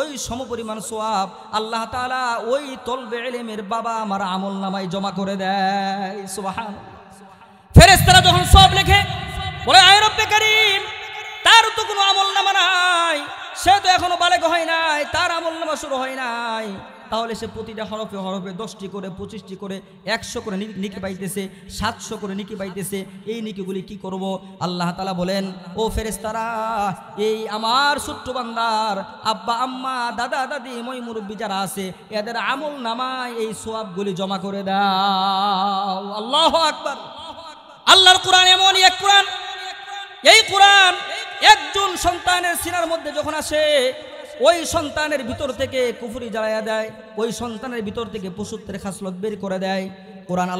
ওই সমপরিমাণ সওয়াব আল্লাহ তাআলা ওই তলবে ইলমের বাবা আমার আমলনামায় জমা করে দেয়। সুবহানাল্লাহ। ফেরেশতারা যখন সওয়াব লেখে, বলে আয় রব্বে কারীম, তার তো কোনো আমলনামা নাই, সে তো এখনো বালেগ হয় নাই, তার আমলনামা শুরু হয় নাই, তাহলে সে প্রতিটা হরফে হরফে 10টি করে 25টি করে 100 করে নিকি পাইতেছে, 700 করে নিকি পাইতেছে। এই নিকিগুলি কি করব? আল্লাহ তাআলা বলেন, ও ফেরেশতারা, এই আমার ছোট্ট বান্দার আব্বা আম্মা দাদা দাদি মই মুরব্বী যারা আছে এদের আমল নামায় এই সওয়াবগুলি জমা করে দাও। আল্লাহু আকবার। আল্লাহর কোরআন এমনই এক কোরআন, এই কোরআন একজন সন্তানের সিনার মধ্যে যখন আসে, ওই সন্তানের ভিতর থেকে কুফরি জ্বালায়া দেয়, ওই সন্তানের ভিতর থেকে পশুত্বের খাসলত বের করে দেয়। কোরআন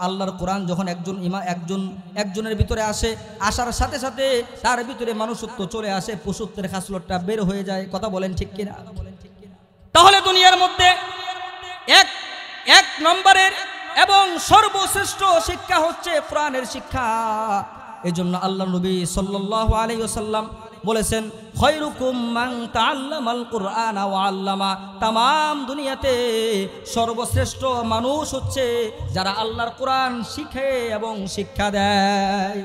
আল্লাহর কোরআন যখন একজনের ভিতরে আসে, আসার সাথে সাথে তার ভিতরে মানুষত্ব চলে আসে, পশুত্বের খাসলতটা বের হয়ে যায়। কথা বলেন ঠিক কিনা? তাহলে দুনিয়ার মধ্যে এক নম্বরের এবং সর্বশ্রেষ্ঠ শিক্ষা হচ্ছে কোরআনের শিক্ষা। এজন্য আল্লাহ নবী সাল্লাল্লাহু আলাইহি ওয়াসাল্লাম বলেছেন, খায়রুকুম মান তাআল্লামাল কুরআনা ওয়া আল্লামা। তামাম দুনিয়াতে সর্বশ্রেষ্ঠ মানুষ হচ্ছে যারা আল্লাহর কোরআন শিখে এবং শিক্ষা দেয়।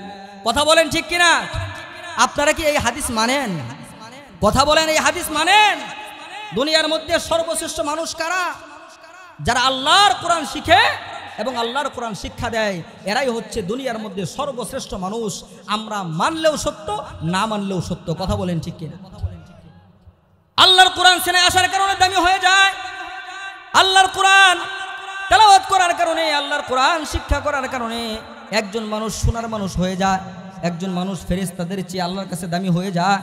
কথা বলেন ঠিক কিনা? আপনারা কি এই হাদিস মানেন? কথা বলেন, এই হাদিস মানেন? দুনিয়ার মধ্যে সর্বশ্রেষ্ঠ মানুষ কারা? যারা আল্লাহর কোরআন শিখে এবং আল্লাহর কোরআন শিক্ষা দেয়, এরাই হচ্ছে দুনিয়ার মধ্যে সর্বশ্রেষ্ঠ মানুষ। আমরা মানলেও সত্য, না মানলেও সত্য। কথা বলেন ঠিক কিনা? আল্লাহর কোরআন শুনে আসার কারণে দামি হয়ে যায়, আল্লাহর কোরআন তেলাওয়াত করার কারণে, আল্লাহর কোরআন শিক্ষা করার কারণে একজন মানুষ সোনার মানুষ হয়ে যায়, একজন মানুষ ফেরেশতাদের চেয়ে আল্লাহর কাছে দামি হয়ে যায়।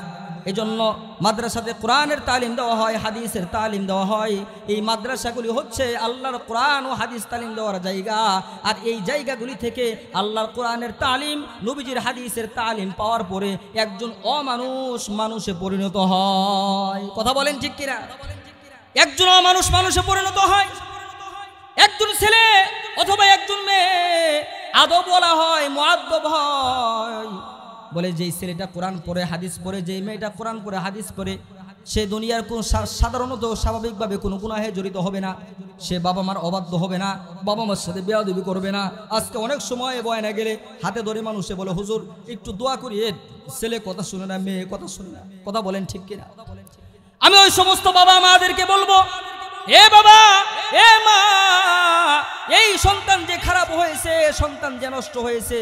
এজন্য মাদ্রাসাতে কোরআনের তালিম দেওয়া হয়, হাদিসের তালিম দেওয়া হয়। এই মাদ্রাসাগুলি হচ্ছে আল্লাহর কোরআন ও হাদিস তালিম দেওয়ার জায়গা। আর এই জায়গাগুলি থেকে আল্লাহর কোরআনের তালিম, নবীজির হাদিসের তালিম পাওয়ার পরে একজন মানুষে পরিণত হয়। কথা বলেন ঠিক কিনা? একজন মানুষে পরিণত হয়। একজন ছেলে অথবা একজন মেয়ে আদব বলা হয়, মুআদ্দব হয়। বলে যেই ছেলেটা কোরআন পড়ে হাদিস পড়ে, যেই মেয়েটা কোরআন পড়ে হাদিস পড়ে, সে দুনিয়ার কোন সাধারণত স্বাভাবিকভাবে কোনো গুনাহে জড়িত হবে না, সে বাবা মার অবাধ্য হবে না, বাবা মার সাথে বেয়াদবি করবে না। আজকে অনেক সময় বয়ানে গেলে হাতে ধরে মানুষে বলে, হুজুর একটু দোয়া করি, ছেলে কথা শুনে না, মেয়ে কথা শুনে না। কথা বলেন ঠিক কিনা? আমি ওই সমস্ত বাবা মাদেরকে বলবো, এ বাবা, এ মা, এই সন্তান যে খারাপ হয়েছে, সন্তান যে নষ্ট হয়েছে,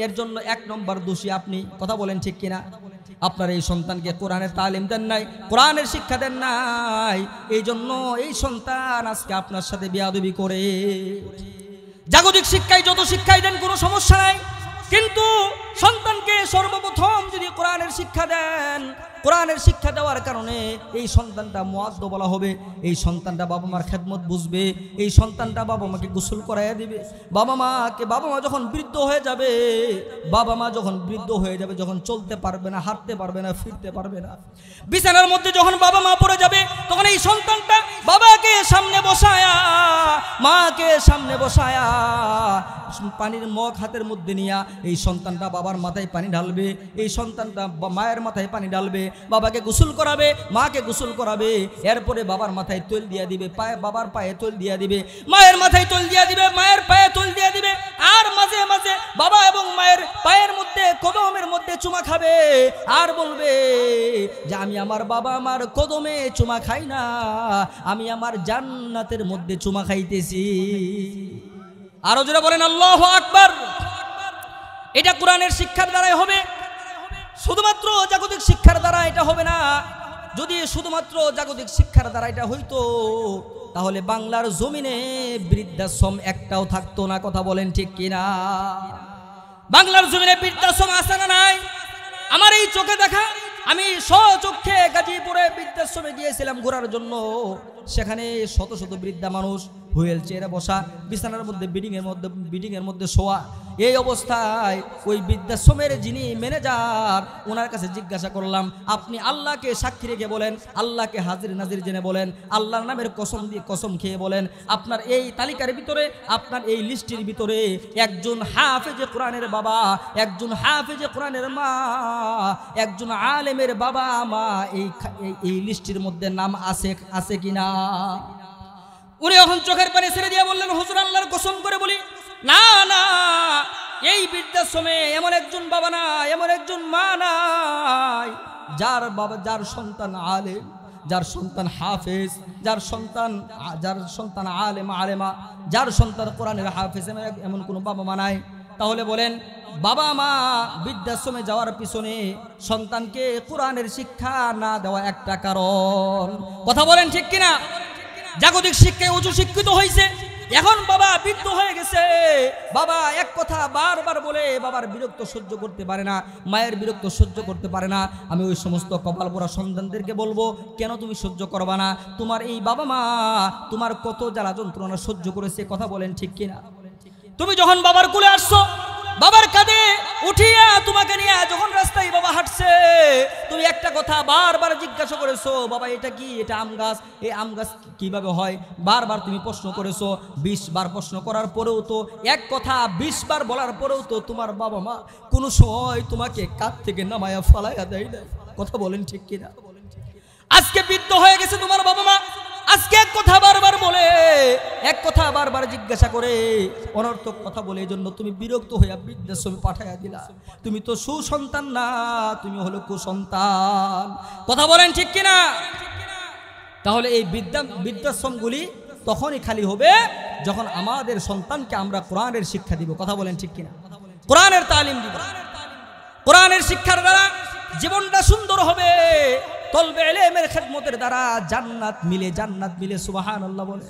এর জন্য 1 নম্বর দোষী আপনি। কথা বলেন ঠিক কিনা? আপনার এই সন্তানকে কোরআনের তালিম দেন নাই, কোরআনের শিক্ষা দেন নাই, এই জন্য এই সন্তান আজকে আপনার সাথে বেয়াদবি করে। জাগতিক শিক্ষায় যত শিক্ষাই দেন কোনো সমস্যা নাই, কিন্তু সন্তানকে সর্বপ্রথম যদি কোরআনের শিক্ষা দেন, কোরআনের শিক্ষা দেওয়ার কারণে এই সন্তানটা মুআদ্দ বলা হবে, এই সন্তানটা বাবা মার খেদমত বুঝবে, এই সন্তানটা বাবা মাকে গোসল করাইয়া দিবে। বাবা মা যখন বৃদ্ধ হয়ে যাবে, যখন চলতে পারবে না, হাঁটতে পারবে না, ফিরতে পারবে না, বিছানার মধ্যে যখন বাবা মা পড়ে যাবে, তখন এই সন্তানটা বাবাকে সামনে বসায়া, মাকে সামনে বসায়া, পানির মগ হাতের মধ্যে নিয়া এই সন্তানটা বাবার মাথায় পানি ঢালবে, এই সন্তানটা মায়ের মাথায় পানি ঢালবে, বাবাকে গোসল করাবে, মাকে গোসল করাবে, এরপরে বাবার মাথায় তৈল দিয়া দিবে, বাবার পায়ে তৈল দিয়া দিবে, মায়ের মাথায় তৈল দিয়া দিবে, মায়ের পায়ে তৈল দিয়া দিবে। আর মাঝে মাঝে বাবা এবং মায়ের পায়ের মধ্যে, কদমের মধ্যে চুমা খাবে, আর বলবে যে আমি আমার বাবা আমার কদমে চুমা খাই না, আমি আমার জান্নাতের মধ্যে চুমা খাইতেছি। আরো যারা বলেন আল্লাহু আকবার। এটা কোরআনের শিক্ষার দ্বারাই হবে, শুধুমাত্র জাগতিক শিক্ষার দ্বারা এটা হবে না। যদি শুধুমাত্র জাগতিক শিক্ষার দ্বারা এটা হইতো, তাহলে বাংলার জমিনে বৃদ্ধাশ্রম একটাও থাকতো না। কথা বলেন ঠিক কিনা? বাংলার জমিনে বৃদ্ধাশ্রম আছে না নাই? আমার এই চোখে দেখা, আমি স্বচক্ষে গাজীপুরে বৃদ্ধাশ্রমে গিয়েছিলাম ঘোরার জন্য। সেখানে শত শত বৃদ্ধা মানুষ হুইল চেয়ারে বসা, বিছানার মধ্যে বিডিং এর মধ্যে শোয়া। এই অবস্থায় ওই বৃদ্ধাশ্রমের যিনি ম্যানেজার, ওনার কাছে জিজ্ঞাসা করলাম, আপনি আল্লাহকে সাক্ষী রেখে বলেন, আল্লাহকে হাজির নাজির জেনে বলেন, আল্লাহর নামের কসম খেয়ে বলেন, আপনার এই তালিকার ভিতরে, আপনার এই লিস্টের ভিতরে একজন হাফেজে কোরআনের বাবা, একজন হাফেজে কোরআনের মা, একজন আলেমের বাবা মা এই লিস্টের মধ্যে নাম আছে কিনা? উনি এখন চোখের পানি ছেড়ে দিয়ে বললেন, হুজুর আল্লাহর কসম করে বলি, না না, এই বৃদ্ধাশ্রমে এমন একজন বাবা নাই, এমন একজন মা নাই যার সন্তান আলেম, যার সন্তান হাফেজ, যার সন্তান আলেম আলেমা, যার সন্তান কোরআনের হাফেজ, এমন কোনো বাবা মা নাই? তাহলে বলেন বাবা মা বৃদ্ধাশ্রমে যাওয়ার পিছনে সন্তানকে কোরআনের শিক্ষা না দেওয়া একটা কারণ। কথা বলেন ঠিক কিনা? জাগতিক শিক্ষায় উঁচু শিক্ষিত হয়েছে, এখন বাবা বৃদ্ধ হয়ে গেছে, বাবা এক কথা বারবার বলে বাবার বিরক্ত সহ্য করতে পারে না, মায়ের বিরক্ত সহ্য করতে পারে না। আমি ওই সমস্ত কপাল পোড়া সন্তানদেরকে বলবো, কেন তুমি সহ্য করবা না? তোমার এই বাবা মা তোমার কত জ্বালা যন্ত্রণা সহ্য করেছে। কথা বলেন ঠিক কিনা? তুমি যখন বাবার কোলে আসছো, বাবার কাঁধে উঠিয়া তোমাকে নিয়ে যখন রাস্তায় বাবা হাঁটছে, তুমি একটা কথা বারবার জিজ্ঞাসা করেছো, বাবা এটা কি? এটা আম গাছ। এই আম গাছ কিভাবে হয়? বারবার তুমি প্রশ্ন করেছো। 20 বার প্রশ্ন করার পরেও তো, এক কথা 20 বার বলার পরেও তো তোমার বাবা মা কোনো সময় তোমাকে কাঁধ থেকে নামায়া ফালাইয়া দেয় না। কথা বলেন ঠিক কিনা? আজকে বৃদ্ধ হয়ে গেছে তোমার বাবা মা, আজকে এক কথা বারবার বলে, এক কথা বারবার জিজ্ঞাসা করে, অনর্থক কথা বলে এই জন্য তুমি বিরক্ত হইয়া বৃদ্ধাশ্রমে পাঠাইয়া দিলা। তুমি তো সুসন্তান না, তুমি হলো কুসন্তান। কথা বলেন ঠিক কিনা? তাহলে এই বৃদ্ধাশ্রমগুলি তখনই খালি হবে যখন আমাদের সন্তানকে আমরা কোরআনের শিক্ষা দিব। কথা বলেন ঠিক কিনা? কোরআনের তালিম দিব। কোরআনের শিক্ষার দ্বারা জীবনটা সুন্দর হবে। তলবে ইলমের খেদমতের দ্বারা জান্নাত মিলে সুবহানাল্লাহ বলে।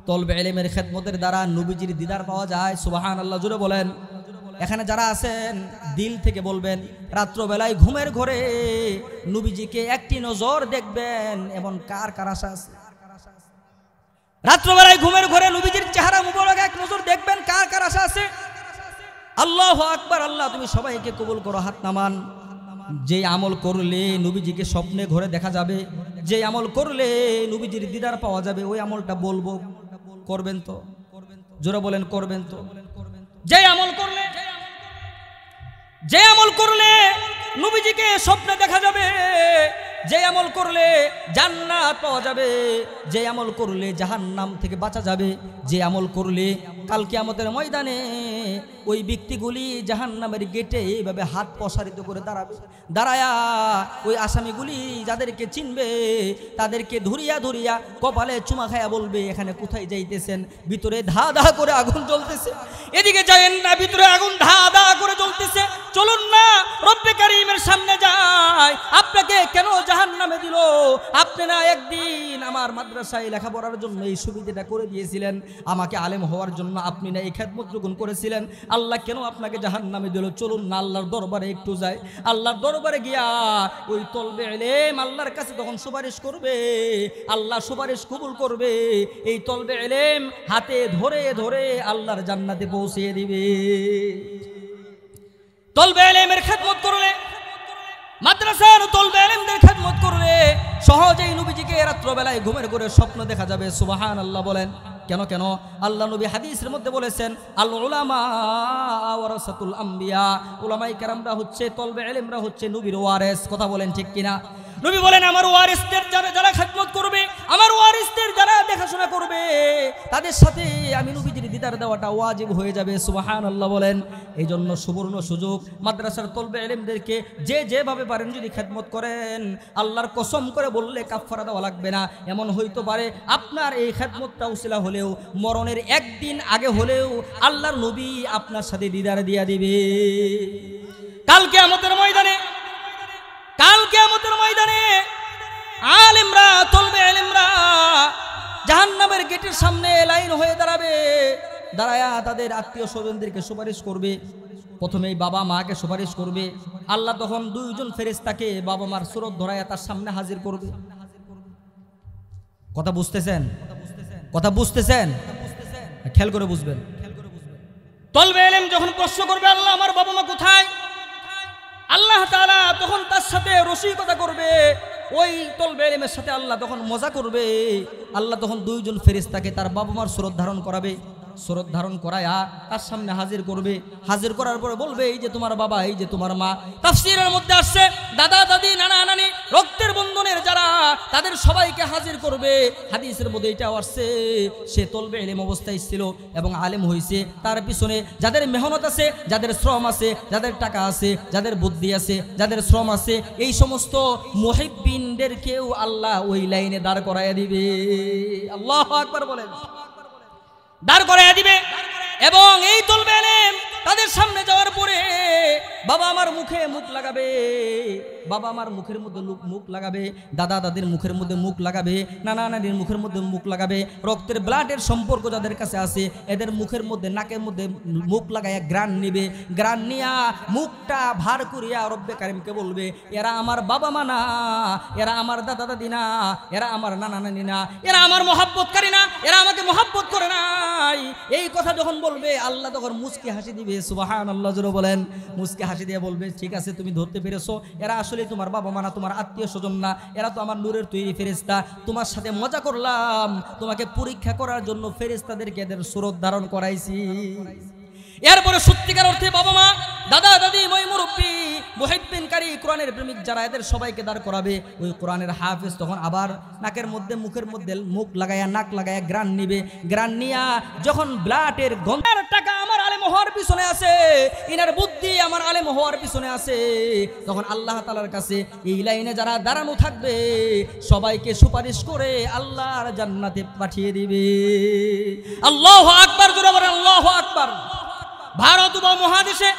তলবে ইলমের খেদমতের দ্বারা নবীজির দিদার পাওয়া যায়। সুবহানাল্লাহ জুড়ে বলেন। এখানে যারা আছেন দিল থেকে বলবেন, রাত্রবেলায় ঘুমের ঘরে নবীজিকে একটি নজর দেখবেন, এমন কার কার আশা আছে? রাত্রবেলায় ঘুমের ঘরে নবীজির চেহারা মুবারক এক নজর দেখবেন, কার কার আশা আছে? আল্লাহু আকবার। আল্লাহ তুমি সবাইকে কবুল করো, হাত নামান। যে আমল করলে নবীজিকে স্বপ্নে ঘরে দেখা যাবে, যে আমল করলে নবীজির দিদার পাওয়া যাবে, ওই আমলটা বলবো, করবেন তো? জোরে বলেন, করবেন তো? যে আমল করলে নবীজিকে স্বপ্নে দেখা যাবে, যে আমল করলে জান্নাত পাওয়া যাবে, যে আমল করলে জাহান্নাম থেকে বাঁচা যাবে, যে আমল করলে কাল কিয়ামতের ময়দানে ওই ব্যক্তিগুলি জাহান্নামের গেটে এইভাবে হাত প্রসারিত করে দাঁড়াবে, দাঁড়ায়া ওই আসামিগুলি যাদেরকে চিনবে তাদেরকে ধরিয়া ধরিয়া কপালে চুমা খায়া বলবে, এখানে কোথায় যাইতেছেন? ভিতরে ধা ধা করে আগুন জ্বলতেছে। এদিকে যায়েন না, ভিতরে আগুন ধা ধা করে জ্বলতেছে। চলুন না, রব্বে কারীমের সামনে যাই। আপনাকে কেন জাহান্নামে দিল? আপনি না একদিন আমার মাদ্রাসায় লেখাপড়ার জন্য এই সুবিধাটা করে দিয়েছিলেন, আমাকে আলেম হওয়ার জন্য আপনি না এই খেদমত গ্রহণ করেছিলেন, আল্লাহ কেন আপনাকে জাহান্নামে দিল? চলুন না আল্লাহর দরবারে একটু যাই। আল্লাহর দরবারে গিয়া ওই তলবে ইলম আল্লাহর কাছে তখন সুপারিশ করবে, আল্লাহ সুপারিশ কবুল করবে। এই তলবে ইলম হাতে ধরে ধরে আল্লাহর জান্নাতে পৌঁছে দিবে। তলবে ইলমের খেদমত করলে, মাদ্রাসার তলবে ইলমদের খেদমত করলে সহজেই নবীজিকে রাত্রবেলায় ঘুমের ঘরে স্বপ্ন দেখা যাবে। সুবহানাল্লাহ বলেন। কেন কেন? আল্লাহ নবী হাদিসের মধ্যে বলেছেন, আল উলামা ওয়ারাসাতুল আম্বিয়া, উলামায়ে কেরামরা হচ্ছে, তলবে ইলমরা হচ্ছে নবীর ওয়ারিস। কথা বলেন ঠিক কিনা? নবী বলেন, আমার ওয়ারিসদের যারা খেদমত করবে, আমার ওয়ারিসদের যারা দেখাশোনা করবে, তাদের সাথে আমি নবীজির দিদার দেওয়াটা ওয়াজিব হয়ে যাবে। সুবহানাল্লাহ বলেন। এই জন্য সুবর্ণ সুযোগ, মাদ্রাসার তলবে ইলমদেরকে যে যেভাবে পারেন যদি খেদমত করেন, আল্লাহর কসম করে বললে কাফারা দেওয়া লাগবে না। এমন হইতে পারে আপনার এই খেদমতটা উসিলা হলেও মরণের একদিন আগে হলেও আল্লাহর নবী আপনার সাথে দিদার দিয়া দিবে। কাল কিয়ামতের ময়দানে আলেমরা, তলবে ইলমরা জাহান্নামের গেটের সামনে লাইন হয়ে দাঁড়াবে, দাঁড়ায়া তাদের আত্মীয় স্বজনদেরকে সুপারিশ করবে। প্রথমেই বাবা মাকে সুপারিশ করবে। আল্লাহ তখন দুইজন ফেরেশতাকে বাবা মার সুরত ধরায়া তার সামনে হাজির করবে। কথা বুঝতেছেন? কথা বুঝতেছেন? খেয়াল করে বুঝবেন। তলবে ইলম যখন প্রশ্ন করবে, আল্লাহ আমার বাবা মা কোথায়? আল্লাহ তাআলা তখন তার সাথে রসিকতা করবে। ওই তলবে ইলমের সাথে আল্লাহ তখন মজা করবে। আল্লাহ তখন দুইজন ফেরেশতাকে তার বাবা মার সুরত ধারণ করাবে। সুরত ধারণ করায়া তার সামনে হাজির করবে। হাজির করার পরে বলবে এই যে তোমার বাবা, এই যে তোমার মা। তাফসীরের মধ্যে আসছে দাদা দাদি নানা নানি রক্তের বন্ধনের যারা, তাদের সবাইকে হাজির করবে। হাদিসের মধ্যে এটাও আসছে সে তলবে ইলম অবস্থায় ছিল এবং আলেম হয়েছে, তার পিছনে যাদের মেহনত আছে, যাদের শ্রম আছে, যাদের টাকা আছে, যাদের বুদ্ধি আছে, যাদের শ্রম আছে, এই সমস্ত মুহিব্বিনদেরকেও আল্লাহ ওই লাইনে দাঁড় করাইয়া দিবে। আল্লাহু আকবার বলেন, দাঁড় করাইয়া দিবে। এবং এই তলবে ইলম তাদের সামনে যাওয়ার পরে বাবা আমার মুখে মুখ লাগাবে, বাবা আমার মুখের মধ্যে মুখ লাগাবে, দাদা দাদির মুখের মধ্যে মুখ লাগাবে, নানা নানির মুখের মধ্যে মুখ লাগাবে। রক্তের ব্লাডের সম্পর্ক যাদের কাছে আছে এদের মুখের মধ্যে নাকের মধ্যে মুখ লাগাইয়া গ্রান নিবে। গ্রান নিয়া মুখটা ভার করিয়া রব্বে কারিমকে বলবে এরা আমার বাবা মা না, এরা আমার দাদা দাদি না, এরা আমার নানা নানি না, এরা আমার মহাব্বতকারী না, এরা আমাকে মহাব্বত করে নাই। এই কথা যখন বলবে আল্লাহ তখন মুচকি হাসি দিবে। সুবহানাল্লাহ জোরে বলেন। মুচকি হাসি দিয়ে বলবে ঠিক আছে তুমি ধরতে পেরেছো, এরা আসলে তোমার বাবা মা না, তোমার আত্মীয় স্বজন না, এরা তো আমার নূরের তৈরি ফেরেশতা। তোমার সাথে মজা করলাম, তোমাকে পরীক্ষা করার জন্য ফেরেশতাদেরকে এদের সুরত ধারণ করাইছি। এরপরে সত্যিকার অর্থে বাবা মা, দাদা দাদি, মই মুরব্বী, মুহিব্বিনকারী, কোরআনের প্রেমিক যারা, এদের সবাইকে দাঁড় করাবে। ওই কোরআনের হাফেজ তখন আবার নাকের মধ্যে মুখের মধ্যে মুখ লাগায়া নাক লাগায়া গ্রান নিবে। গ্রান নিয়া যখন ব্লাডের গন্ধার টাকা আমার আলেম হওয়ার পিছনে আছে, ইনার বুদ্ধি আমার আলেম হওয়ার পিছনে আছে, তখন আল্লাহ তাআলার কাছে এই লাইনে যারা দাঁড়ানো থাকবে সবাইকে সুপারিশ করে আল্লাহর জান্নাতে পাঠিয়ে দিবে। আল্লাহু আকবার জোরে বলেন আল্লাহু আকবার। ভারত উপমহাদেশে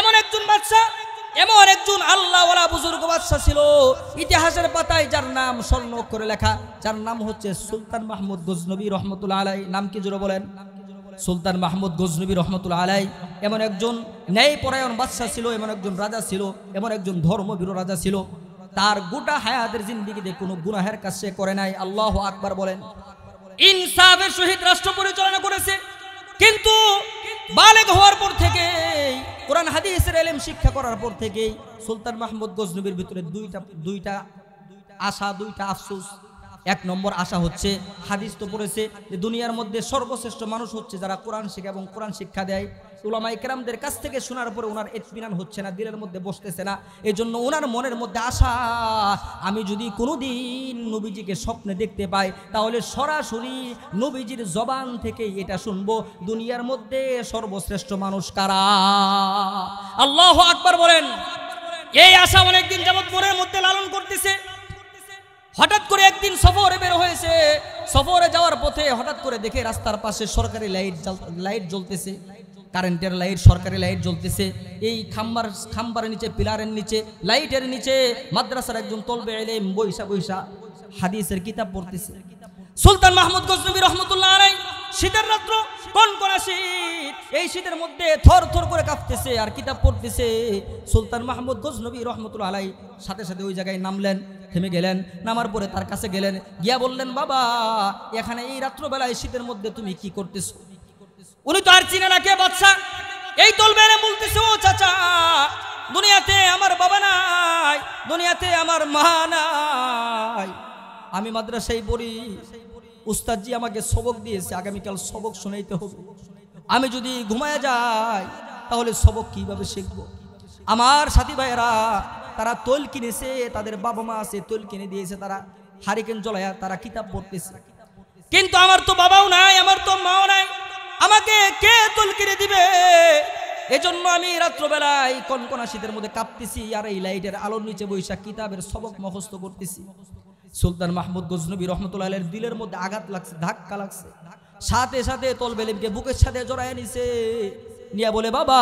এমন একজন বাদশা, এমন একজন আল্লাহওয়ালা বুজুর্গ বাদশা ছিল ইতিহাসের পাতায়, যার নাম স্বর্ণ অক্ষরে লেখা, যার নাম হচ্ছে সুলতান মাহমুদ গজনবী রহমতুল্লাহ আলাই। নাম কি জোরে বলেন? সুলতান মাহমুদ গজনবী রহমতুল্লাহ আলাই এমন একজন ন্যায়পরায়ণ বাদশা ছিল, এমন একজন রাজা ছিল, এমন একজন ধর্মভীরু রাজা ছিল। তার গোটা হায়াতের জিন্দেগিতে কোনো গুনাহের কাজ সে করে নাই। আল্লাহু আকবার বলেন। ইনসাফের সহিত রাষ্ট্র পরিচালনা করেছে, কিন্তু বালেগ হওয়ার পর থেকে, কোরআন হাদিসের ইলম শিক্ষা করার পর থেকে সুলতান মাহমুদ গজনবীর ভিতরে দুইটা আশা, দুইটা আফসোস। এক নম্বর আশা হচ্ছে, হাদিস তো পড়েছে যে দুনিয়ার মধ্যে সর্বশ্রেষ্ঠ মানুষ হচ্ছে যারা কোরআন শেখে এবং কোরআন শিক্ষা দেয়। উলামায়ে কেরামদের কাছ থেকে শোনার পরে ওনার ইতমিনান হচ্ছে না, দিলের মধ্যে বসতেছে না। এই জন্য ওনার মনের মধ্যে আশা, আমি যদি কোনোদিন নবীজিকে স্বপ্নে দেখতে পাই তাহলে সরাসরি নবীজির জবান থেকে এটা শুনবো দুনিয়ার মধ্যে সর্বশ্রেষ্ঠ মানুষ কারা। আল্লাহু আকবার বলেন। এই আশা অনেকদিন যাবত মনের মধ্যে লালন করতেছে। হঠাৎ করে একদিন সফরে বের হয়েছে, সফরে যাওয়ার পথে হঠাৎ করে দেখে রাস্তার পাশে সরকারি লাইট জ্বলতেছে, কারেন্টের লাইট, সরকারি লাইট জ্বলতেছে। এই খাম্বার নিচে, পিলারের নিচে, লাইটের নিচে মাদ্রাসার একজন তলবে ইলম বইসা বইসা হাদিসের কিতাব পড়তেছে। সুলতান মাহমুদ গজনবী রহমতুল্লাহ আলাইহি শীতের রাত্র, কনকনা শীত, এই শীতের মধ্যে থর থর করে কাঁপতেছে আর কিতাব পড়তেছে। সুলতান মাহমুদ গজনবী রহমতুল্লাহ আলাইহি সাথে সাথে ওই জায়গায় নামলেন, থেমে গেলেন। নামার পরে তার কাছে গেলেন, গিয়া বললেন বাবা এখানে এই রাত্রবেলায় শীতের মধ্যে তুমি কি করতেছো? উনি তো আর চিনে না কে বাদশা। এই তলবে ইলম বলতেছে ও চাচা, দুনিয়াতে আমার বাবা নাই, দুনিয়াতে আমার মা নাই, আমি মাদ্রাসায় পড়ি, উস্তাদজি আমাকে সবক দিয়েছে, আগামীকাল সবক শোনাইতে হবে। আমি যদি ঘুমায় যাই তাহলে সবক কিভাবে শিখব? আমার সাথী ভাইয়েরা তারা তৈল কিনেছে, তাদের বাবা মা আছে, তৈল কিনে দিয়েছে, তারা হারিকেন জ্বলায়া তারা কিতাব পড়তেছে। কিন্তু আমার তো বাবাও নাই, আমার তো মাও নাই, আমাকে কে তৈল কিনে দিবে? এজন্য আমি রাত্রবেলায় কনকনা শীতের মধ্যে কাঁপতেছি আর এই লাইটের আলোর নিচে বৈশা কিতাবের সবক মুখস্থ করতেছি। সুলতান মাহমুদ গজনবী রহমতুল্লাহ আলাইহির দিলের মধ্যে আঘাত লাগছে, ধাক্কা লাগছে। সাথে সাথে তলবে ইলমকে বুকের সাথে জড়ায় নিছে, নিয়া বলে বাবা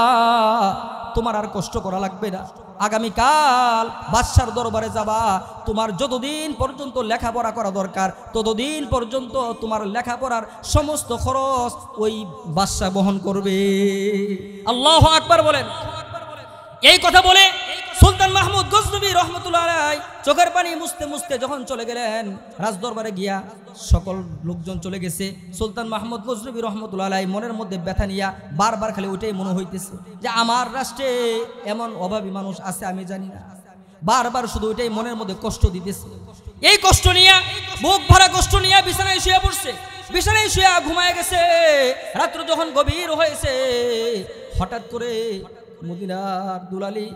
তোমার আর কষ্ট করা লাগবে না, আগামীকাল বাদশার দরবারে যাবা, তোমার যতদিন পর্যন্ত লেখাপড়া করা দরকার ততদিন পর্যন্ত তোমার লেখাপড়ার সমস্ত খরচ ওই বাদশা বহন করবে। আল্লাহু আকবার বলেন। এই কথা বলে সুলতান মাহমুদ গজনবী রহমতুল্লাহ আলাইহি চোখের পানি মুছতে মুছতে যখন চলে গেলেন রাজদরবারে গিয়া, সকল লোকজন চলে গেছে, সুলতান মাহমুদ গজনবী রহমতুল্লাহ আলাইহি মনের মধ্যে ব্যথা নিয়া বারবার খালি ওইটাই মনে হইতেছে যে আমার রাষ্ট্রে এমন অভাবী মানুষ আছে আমি জানি না, বারবার শুধু ওইটাই মনের মধ্যে কষ্ট দিতেছে। এই কষ্ট নিয়ে, বুক ভরা কষ্ট নিয়ে বিছানায় শুয়ে পড়ছে। বিছানায় শুয়ে ঘুমায় গেছে। রাত্র যখন গভীর হয়েছে, হঠাৎ করে মদিনার দুলালি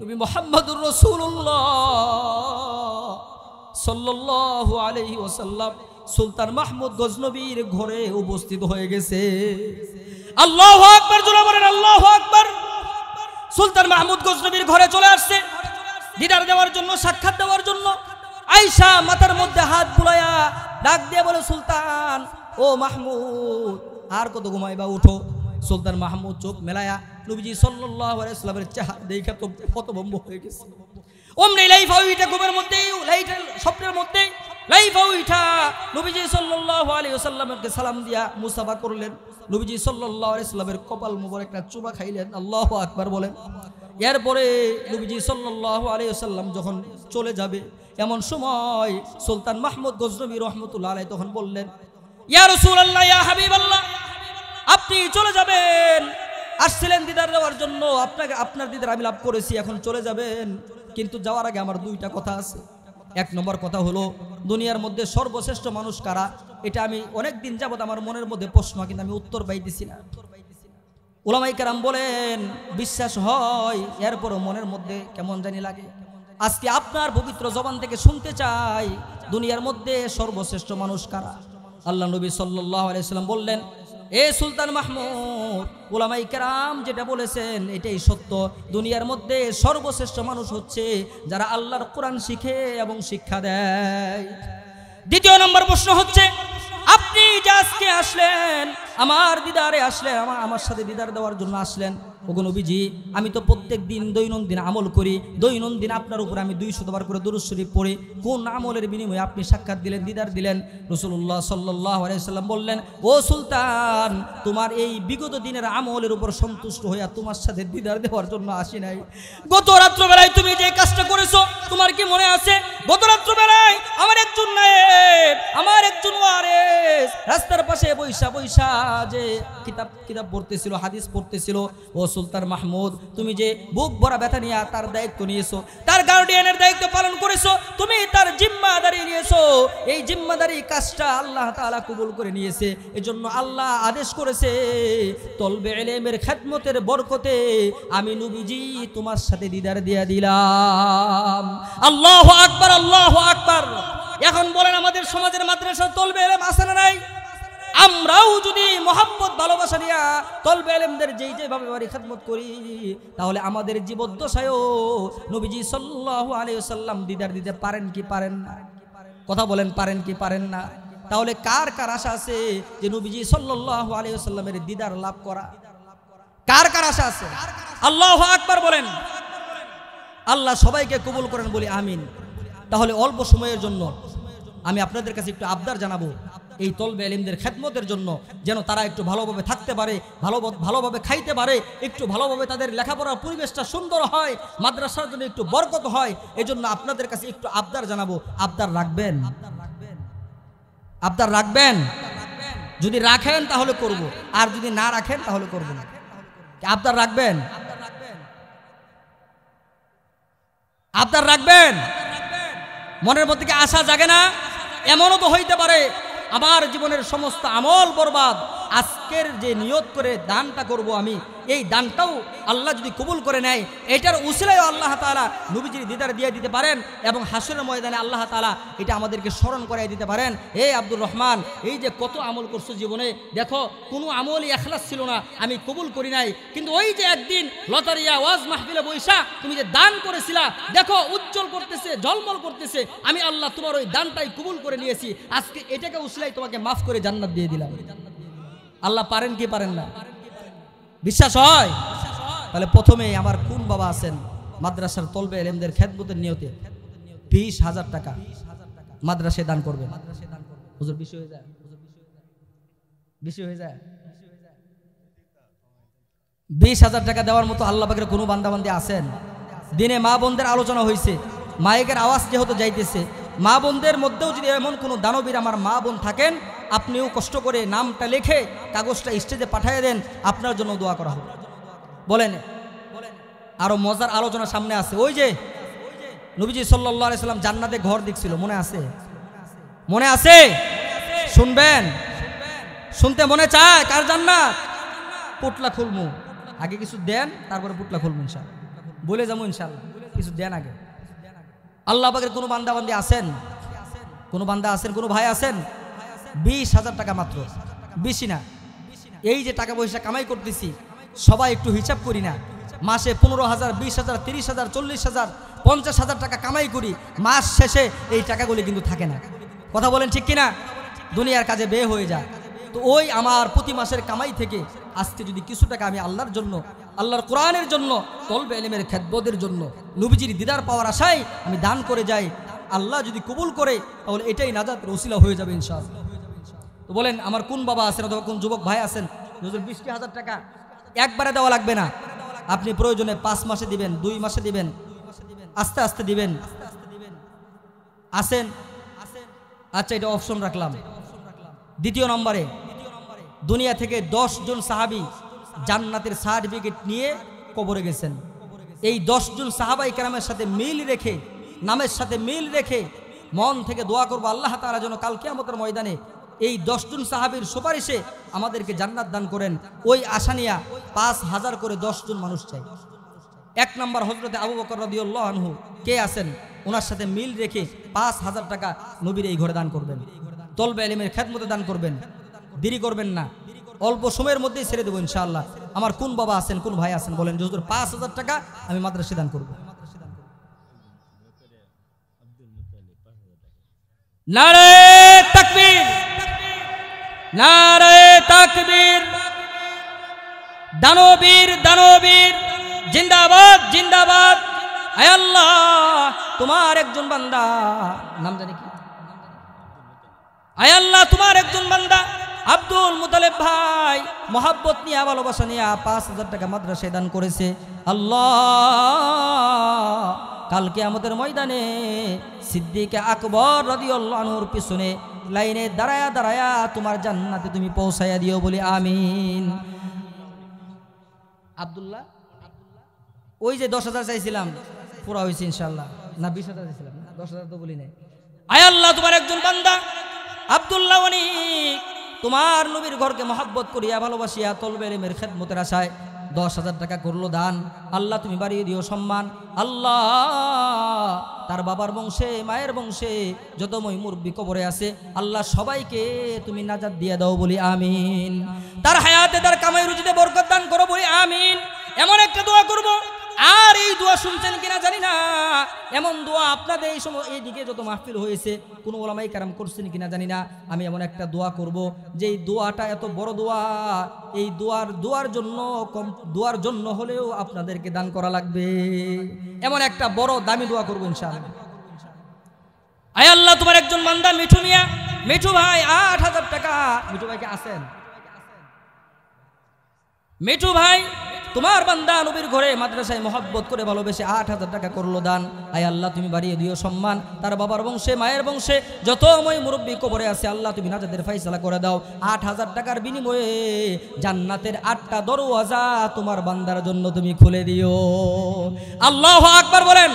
নবী মুহাম্মদুর রাসূলুল্লাহ সাল্লাল্লাহু আলাইহি ওয়াসাল্লাম সুলতান মাহমুদ গজনবীর ঘরে উপস্থিত হয়ে গেছে। আল্লাহু আকবার, জোরে বলেন আল্লাহু আকবার। সুলতান মাহমুদ গজনবীর ঘরে চলে আসছে দিদার দেওয়ার জন্য, সাক্ষাৎ দেওয়ার জন্য। আয়েশা মাথার মধ্যে হাত বুলায়া ডাক দিয়ে বলে, সুলতান ও মাহমুদ, আর কত ঘুমাইবা, উঠো। সুলতান মাহমুদ চোখ মেলায়া নবীজি সাল্লাল্লাহু আলাইহি ওয়াসাল্লামের চেহারা দেখে তো হতভম্ব হয়ে গেছে। অমনি লাইফা উইঠা ঘুমের মধ্যেই, স্বপ্নের মধ্যেই লাইফা উইঠা নবীজি সাল্লাল্লাহু আলাইহি ওয়াসাল্লামকে সালাম দিয়া মুসাফা করলেন। নবীজি সাল্লাল্লাহু আলাইহি ওয়াসাল্লামের কপাল মোবারক একটা চুমা খাইলেন। আল্লাহু আকবার বলেন। এরপরে নবীজি সাল্লাল্লাহু আলাইহি ওয়াসাল্লাম যখন চলে যাবে, এমন সময় সুলতান মাহমুদ গজনবী রাহমাতুল্লাহ আলাইহি তখন বললেন, ইয়া রাসূলুল্লাহ, ইয়া হাবিবাল্লাহ, আপনি চলে যাবেন, আসছিলেন দিদার দেওয়ার জন্য, আপনার দিদার আমি লাভ করেছি, এখন চলে যাবেন। কিন্তু যাওয়ার আগে আমার দুইটা কথা আছে। এক নম্বর কথা হলো, দুনিয়ার মধ্যে সর্বশ্রেষ্ঠ মানুষ কারা, এটা আমি অনেক দিন যাবত আমার মনের মধ্যে প্রশ্ন, কিন্তু আমি উত্তর পাইতেছি না। উলামায়ে কেরাম বলেন, বিশ্বাস হয়, এরপরও মনের মধ্যে কেমন জানি লাগে। আজকে আপনার পবিত্র জবান থেকে শুনতে চাই, দুনিয়ার মধ্যে সর্বশ্রেষ্ঠ মানুষ কারা। আল্লাহ নবী সাল্লাল্লাহু আলাইহি ওয়াসাল্লাম বললেন, এ সুলতান মাহমুদ, উলামায়ে কেরাম যেটা বলেছেন এটাই সত্য। দুনিয়ার মধ্যে সর্বশ্রেষ্ঠ মানুষ হচ্ছে যারা আল্লাহর কোরআন শিখে এবং শিক্ষা দেয়। দ্বিতীয় নম্বর প্রশ্ন হচ্ছে, আপনি যে আজকে আসলেন, আমার দিদারে আসলেন, আমার সাথে দিদার দেওয়ার জন্য আসলেন, ওগো নবীজি, আমি তো প্রত্যেক দিন দৈনন্দিন আমল করি, দৈনন্দিন আপনার উপর আমি 200 বার করে দুরূদ শরীফ পড়ি, কোন আমলের বিনিময়ে আপনি সাক্ষাৎ দিলেন, দিদার দিলেন? রাসূলুল্লাহ সাল্লাল্লাহু আলাইহি ওয়াসাল্লাম বললেন, ও সুলতান, তোমার এই বিগত দিনের আমলের উপর সন্তুষ্ট হইয়া তোমার সাথে দিদার দেওয়ার জন্য আসি নাই। গত রাত্রবেলায় তুমি যে কাজটা করেছো, তোমার কি মনে আছে? গত রাত্রবেলায় আমার একজন নায়েব, আমার একজন ওয়ারেস রাস্তার পাশে বৈশা বৈশা যে কিতাব পড়তেছিল, হাদিস পড়তেছিল। ও সুলতান মাহমুদ, তুমি যে বুক ভরা ব্যথা নিয়ে তার দায়িত্ব নিয়েছো, তার গার্ডিয়ানের দায়িত্ব পালন করেছো, তুমি তার জিম্মাদারি নিয়েছো, এই জিম্মাদারি কাজটা আল্লাহ তাআলা কবুল করে নিয়েছে। এজন্য আল্লাহ আদেশ করেছে, তলবে ইলমের খেদমতের বরকতে আমি নবীজি তোমার সাথে দিদার দিয়া দিলাম। আল্লাহু আকবার, আল্লাহু আকবার। এখন বলেন, আমাদের সমাজের মাদ্রাসা তলবে ইলম আছে না নাই? আমরাও যদি মোহাম্মত ভালোবাসা দিয়া তলবে ইলমদের যেভাবে বাড়ি খেদমত করি, তাহলে আমাদের জীবদ্দশায়ও নবীজি সাল্লাল্লাহু আলাইহি ওয়াসাল্লাম দিদার দিতে পারেন কি পারেন না? কথা বলেন, পারেন কি পারেন না? তাহলে কার কার আশা আছে যে নবীজি সাল্লাল্লাহু আলাইহি ওয়াসাল্লামের দিদার লাভ করা? কার কার আশা আছে? আল্লাহু আকবার বলেন। আল্লাহ সবাইকে কবুল করেন বলি আমিন। তাহলে অল্প সময়ের জন্য আমি আপনাদের কাছে একটু আবদার জানাবো, এই তলবে ইলমদের খেদমতের জন্য, যেন তারা একটু ভালোভাবে থাকতে পারে, ভালোভাবে খাইতে পারে, একটু ভালোভাবে তাদের লেখাপড়ার পরিবেশটা সুন্দর হয়, মাদ্রাসার জন্য একটু বরকত হয়। এজন্য আপনাদের কাছে একটু আবদার জানাবো, আবদার রাখবেন? আবদার রাখবেন? যদি রাখেন তাহলে করব, আর যদি না রাখেন তাহলে করব না। আবদার রাখবেন? আবদার রাখবেন? মনের মধ্যে কি আশা জাগে না? এমনও তো হইতে পারে আমার জীবনের সমস্ত আমল বরবাদ, আজকের যে নিয়ত করে দানটা করব আমি, এই দানটাও আল্লাহ যদি কবুল করে নেয়, এটার উসিলায় আল্লাহ তাআলা নবীজির দিদার দিয়ে দিতে পারেন, এবং হাসরের ময়দানে আল্লাহ তাআলা এটা আমাদেরকে স্মরণ করাই দিতে পারেন। হে আব্দুর রহমান, এই যে কত আমল করছো জীবনে, দেখো কোনো আমলই ইখলাস ছিল না, আমি কবুল করি নাই, কিন্তু ওই যে একদিন লতারিয়া ওয়াজ মাহফিলে বৈশা তুমি যে দান করেছিলা, দেখো উজ্জ্বল করতেছে, ঝলমল করতেছে, আমি আল্লাহ তোমার ওই দানটাই কবুল করে নিয়েছি, আজকে এটাকে উসিলাই তোমাকে মাফ করে জান্নাত দিয়ে দিলাম। আল্লাহ পারেন কি পারেন না? বিশ্বাস হয়? তাহলে প্রথমে আমার কোন বাবা আছেন মাদ্রাসার তলবে ইলমদের খেদমতের নিয়তে 20,000 টাকা মাদ্রাসায় দান করবেন? হুজুর বেশি হয়ে যায়, বেশি হয়ে যায়। 20,000 টাকা দেওয়ার মতো আল্লাহ পাকের কোনো বান্দাবান্দি আছেন? দিনে মা বোনদের আলোচনা হয়েছে, মাইকের আওয়াজ যেহেতু যাইতেছে, মা বোনদের মধ্যেও যদি এমন কোনো দানবীর আমার মা বোন থাকেন, আপনিও কষ্ট করে নামটা লিখে কাগজটা স্টেজে পাঠিয়ে দেন, আপনার জন্য দোয়া করা হবে। বলেন, আরো মজার আলোচনা সামনে আছে। ওই যে নবীজি সাল্লাল্লাহু আলাইহি সাল্লাম জান্নাতে ঘর দেখছিল, মনে আছে? মনে আছে? শুনবেন, শুনতে মনে চায়? কার জান্নাত? পুটলা খুলমু, আগে কিছু দেন, তারপরে পুটলা খুলমু ইনশাআল্লাহ, বলে যাবো ইনশাআল্লাহ। কিছু দেন আগে। আল্লাহ পাকের কোনো বান্দা বান্দি আছেন, কোনো বান্দা আছেন, কোনো ভাই আছেন? 20,000 টাকা মাত্র, বেশি না। এই যে টাকা পয়সা কামাই করতেছি, সবাই একটু হিসাব করি না, মাসে 15,000, 20,000, 30,000, 40,000, 50,000 টাকা কামাই করি, মাস শেষে এই টাকাগুলি কিন্তু থাকে না। কথা বলেন ঠিক কিনা? দুনিয়ার কাজে ব্যয় হয়ে যায়। তো ওই আমার প্রতি মাসের কামাই থেকে আজকে যদি কিছু টাকা আমি আল্লাহর জন্য, আল্লাহর কোরআনের জন্য, তলবে ইলমের খেদমতের জন্য, নবীজির দিদার পাওয়ার আশায় আমি দান করে যাই, আল্লাহ যদি কবুল করে তাহলে এটাই নাজাতের ওসিলা হয়ে যাবে ইনশাআল্লাহ। তো বলেন আমার কোন বাবা আছেন অথবা কোন যুবক ভাই আছেন, 20,000 টাকা একবারে দেওয়া লাগবে না, আপনি প্রয়োজনে 5 মাসে দিবেন, 2 মাসে দিবেন, আস্তে আস্তে দিবেন। আসেন, আচ্ছা এটা অপশন রাখলাম। দ্বিতীয় নম্বরে, দুনিয়া থেকে 10 জন সাহাবী জান্নাতের সার্টিফিকেট নিয়ে কবরে গেছেন। এই 10 জন সাহাবাই কেরামের সাথে মিল রেখে, নামের সাথে মিল রেখে মন থেকে দোয়া করবো আল্লাহ তাআলা যেন কাল কিয়ামতের ময়দানে এই 10 জন সাহাবীর সুপারিশে আমাদেরকে জান্নাত দান করেন। ওই আশা নিয়া 5,000 করে 10 জন মানুষ চাই। 1 নম্বর হযরতে আবু বকর রাদিয়াল্লাহু আনহু কে আছেন, ওনার সাথে মিল রেখে 5,000 টাকা নবীর এই ঘরে দান করবেন, তলবে ইলমের খেদমতে দান করবেন, দেরি করবেন না, অল্প সময়ের মধ্যেই ছেড়ে দেবো ইনশাআল্লাহ। আমার কোন বাবা আছেন, কোন ভাই আছেন বলেন, হুজুর 5,000 টাকা আমি মাদ্রাসায় দান করব। নারে তাকবীর, নারে তাকবীর, দানবীর দানবীর জিন্দাবাদ জিন্দাবাদ। আয় আল্লাহ, তোমার একজন বান্দা, নাম জানি কি, আয় আল্লাহ তোমার একজন বান্দা আব্দুল মুতালেব ভাই মোহাব্বত নিয়ে, ভালোবাসা নিয়ে 5,000 টাকা মাদ্রাসায় দান করেছে। আল্লাহ কালকে আমাদের ময়দানে সিদ্দিক আকবর রাদিয়াল্লাহু আনহুর পিছনে লাইনে দাঁড়ায়া দাঁড়ায়া তোমার জান্নাতে তুমি পৌঁছায়া দিও বলি আমিন। আব্দুল্লাহ, ওই যে 10,000 চাইছিলাম পুরা হয়েছে ইনশাআল্লাহ, না 20,000 চাইছিলাম, 10,000 তো বলি নাই। আয় আল্লাহ তোমার একজন বান্দা আব্দুল্লাহ অনিক তোমার নবীর ঘরকে মহব্বত করিয়া ভালোবাসিয়া তলবে ইলমের খেদমতের আশায় 10,000 টাকা করলো দান। আল্লাহ তুমি বাড়িয়ে দিও সম্মান। আল্লাহ তার বাবার বংশে, মায়ের বংশে যত মই মুরব্বি কবরে আছে আল্লাহ সবাইকে তুমি নাজাত দিয়ে দাও বলি আমিন। তার হায়াতে তার কামাই রুজিতে বরকত দান করো বলি আমিন। এমন একটা দোয়া করব, আর এই দোয়া শুনছেন কিনা জানি না, এমন দোয়া আপনাদের এই সময় এইদিকে যত মাহফিল হয়েছে কোন ওলামায়ে কেরাম করছেন কিনা জানি না। আমি এমন একটা দোয়া করব, যে এই দোয়াটা এত বড় দোয়া, এই দোয়ার জন্য হলেও আপনাদেরকে দান করা লাগবে। এমন একটা বড় দামি দোয়া করব ইনশাআল্লাহ। আয় আল্লাহ তোমার একজন বান্দা মিঠু মিয়া, মিঠু ভাই 8,000 টাকা, মিঠু ভাইকে আছেন? মিঠু ভাই তোমার বান্দা নবীর ঘরে মাদ্রাসায় মহব্বত করে ভালোবেসে 8,000 টাকা করলো দান। আয় আল্লাহ তুমি বাড়িয়ে দিও সম্মান। তার বাবার বংশে, মায়ের বংশে যত মই মুরব্বী কবরে আছে আল্লাহ তুমি নাজাতের ফায়সালা করে দাও। 8,000 টাকার বিনিময়ে জান্নাতের 8টা দরওয়াজা তোমার বান্দার জন্য তুমি খুলে দিও। আল্লাহু আকবার বলেন।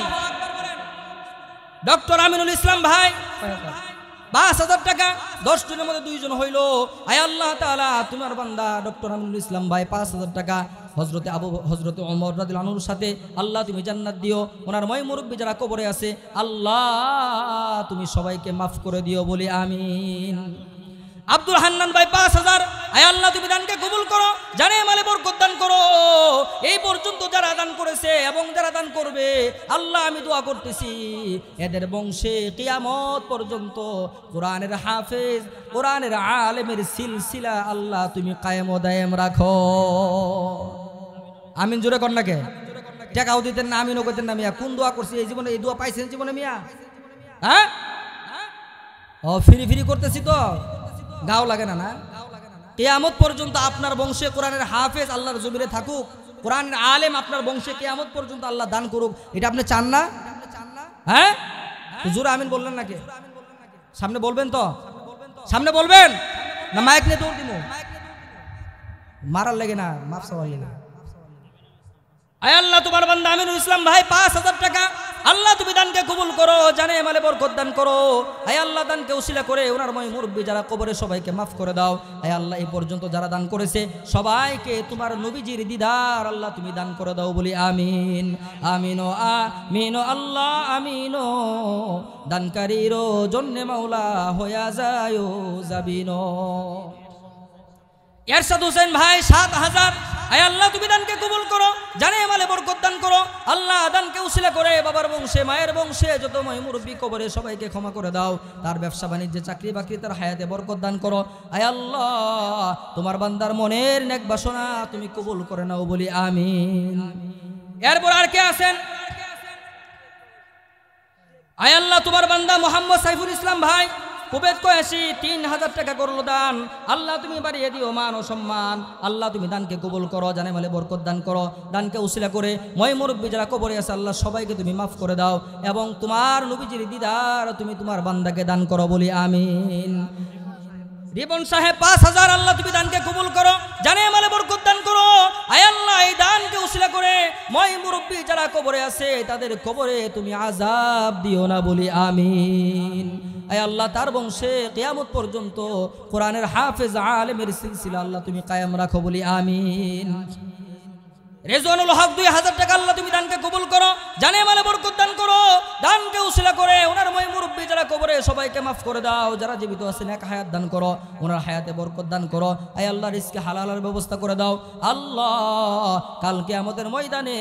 ডক্টর আমিনুল ইসলাম ভাই 5,000 টাকা, 10 জনের মধ্যে 2 জন হইল। আয় আল্লাহ তাআলা তোমার বান্দা ডক্টর আমিনুল ইসলাম ভাই 5,000 টাকা হযরতে ওমর রাদিয়াল্লাহু আনহুর সাথে আল্লাহ তুমি জান্নাত দিও। ওনার ময় মুরব্বী যারা কবরে আছে আল্লাহ তুমি সবাইকে মাফ করে দিও বলি আমিন। আব্দুল হান্নান ভাই 5,000, আয় আল্লাহ তুমি দানকে কবুল করো, জানে মালে বরকত দান করো। এই পর্যন্ত যারা দান করেছে এবং যারা দান করবে আল্লাহ আমি দোয়া করতেছি এদের বংশে কিয়ামত পর্যন্ত কোরআনের হাফেজ, কোরআনের আলেমের সিলসিলা আল্লাহ তুমি কায়েম ও দায়েম রাখো। আমিন জোরে কর না কে? টাকাও দিতেন না, আমিনও করতেন না। মিয়া কোন দোয়া করছি এই জীবনে? এই দোয়া পাইছেন জীবনে মিয়া? হ্যাঁ, ও ফিরি ফিরি করতেছি তো গাও লাগে না। না, কিয়ামত পর্যন্ত আপনার বংশে কোরআনের হাফেজ আল্লাহর জমিনে থাকুক, কোরআনের আলেম আপনার বংশে কিয়ামত পর্যন্ত আল্লাহ দান করুক, এটা আপনি চান না? হ্যাঁ, হুজুর আমিন বললেন নাকি? সামনে বলবেন তো, সামনে বলবেন না মাইক নিয়ে দৌড় দিব? মারার লাগে না, মাফ চাওয়ার লাগে। আয় আল্লাহ তোমার বান্দা আমিনুল ইসলাম ভাই 5,000 টাকা আল্লাহ তুমি দানকে কবুল করো, জানে মালে বরকত দান করো। আয় আল্লাহ দানকে উসিলা করে ওনার ময় মুরব্বী যারা কবরে সবাইকে মাফ করে দাও। আয় আল্লাহ এই পর্যন্ত যারা দান করেছে সবাইকে তোমার নবীজির দিদার আল্লাহ তুমি দান করে দাও বলি আমিন। আমিনো আমিনো আল্লাহ আমিনো, দানকারীরও জন্যে মাওলা হইয়া যায় যাবিনো। এরশাদ হোসেন ভাই 7000। আয় আল্লাহ তুমি দানকে কবুল করো, জানে মালে বরকত দান করো। আল্লাহ দানকে উসিলা করে বাবার বংশে মায়ের বংশে যত মুরব্বী কবরে সবাইকে ক্ষমা করে দাও। তার ব্যবসা বাণিজ্যে চাকরি বাকরি তার হায়াতে বরকত দান করো। আয় আল্লাহ তোমার বান্দার মনের নেক বাসনা তুমি কবুল করে নাও বলি আমিন। এরপর আর কে আছেন? আয় আল্লাহ তোমার বান্দা মোহাম্মদ সাইফুল ইসলাম ভাই কুবেত কয়েছি 3000 টাকা করলো দান। আল্লাহ তুমি বাড়িয়ে দিও মান ও সম্মান। আল্লাহ তুমি দানকে কবুল করো, জানে মালে বরকত দান করো। দানকে উসিলা করে ময় মুরব্বী যারা কবরে আছে আল্লাহ সবাইকে তুমি মাফ করে দাও এবং তোমার নবীজির দিদার তুমি তোমার বান্দাকে দান করো বলি আমিন। রিপন সাহেব 5000। আল্লাহ তুমি দানকে কবুল করো, জানে মালে বরকত দান করো। আয় আল্লাহ এই দানকে উসিলা করে ময় মুরব্বী যারা কবরে আছে তাদের কবরে তুমি আযাব দিও না বলি আমিন। আয় আল্লাহ তার বংশে কিয়ামত পর্যন্ত কোরআনের হাফেজ আলেমের সিলসিলা আল্লাহ তুমি কায়েম রাখো বলি আমিন। রেজওয়ানুল হক 2000 টাকা আল্লাহ তুমি দানকে কবুল করো, জানে মালে বরকত দান করো। দানকে উসিলা করে ওনার ময় মুরব্বী যারা কবরে সবাইকে মাফ করে দাও। যারা জীবিত আছেন এক হায়াত দান করো, ওনার হায়াতে বরকত দান করো। আয় আল্লাহ রিজকে হালালের ব্যবস্থা করে দাও। আল্লাহ কাল কিয়ামতের ময়দানে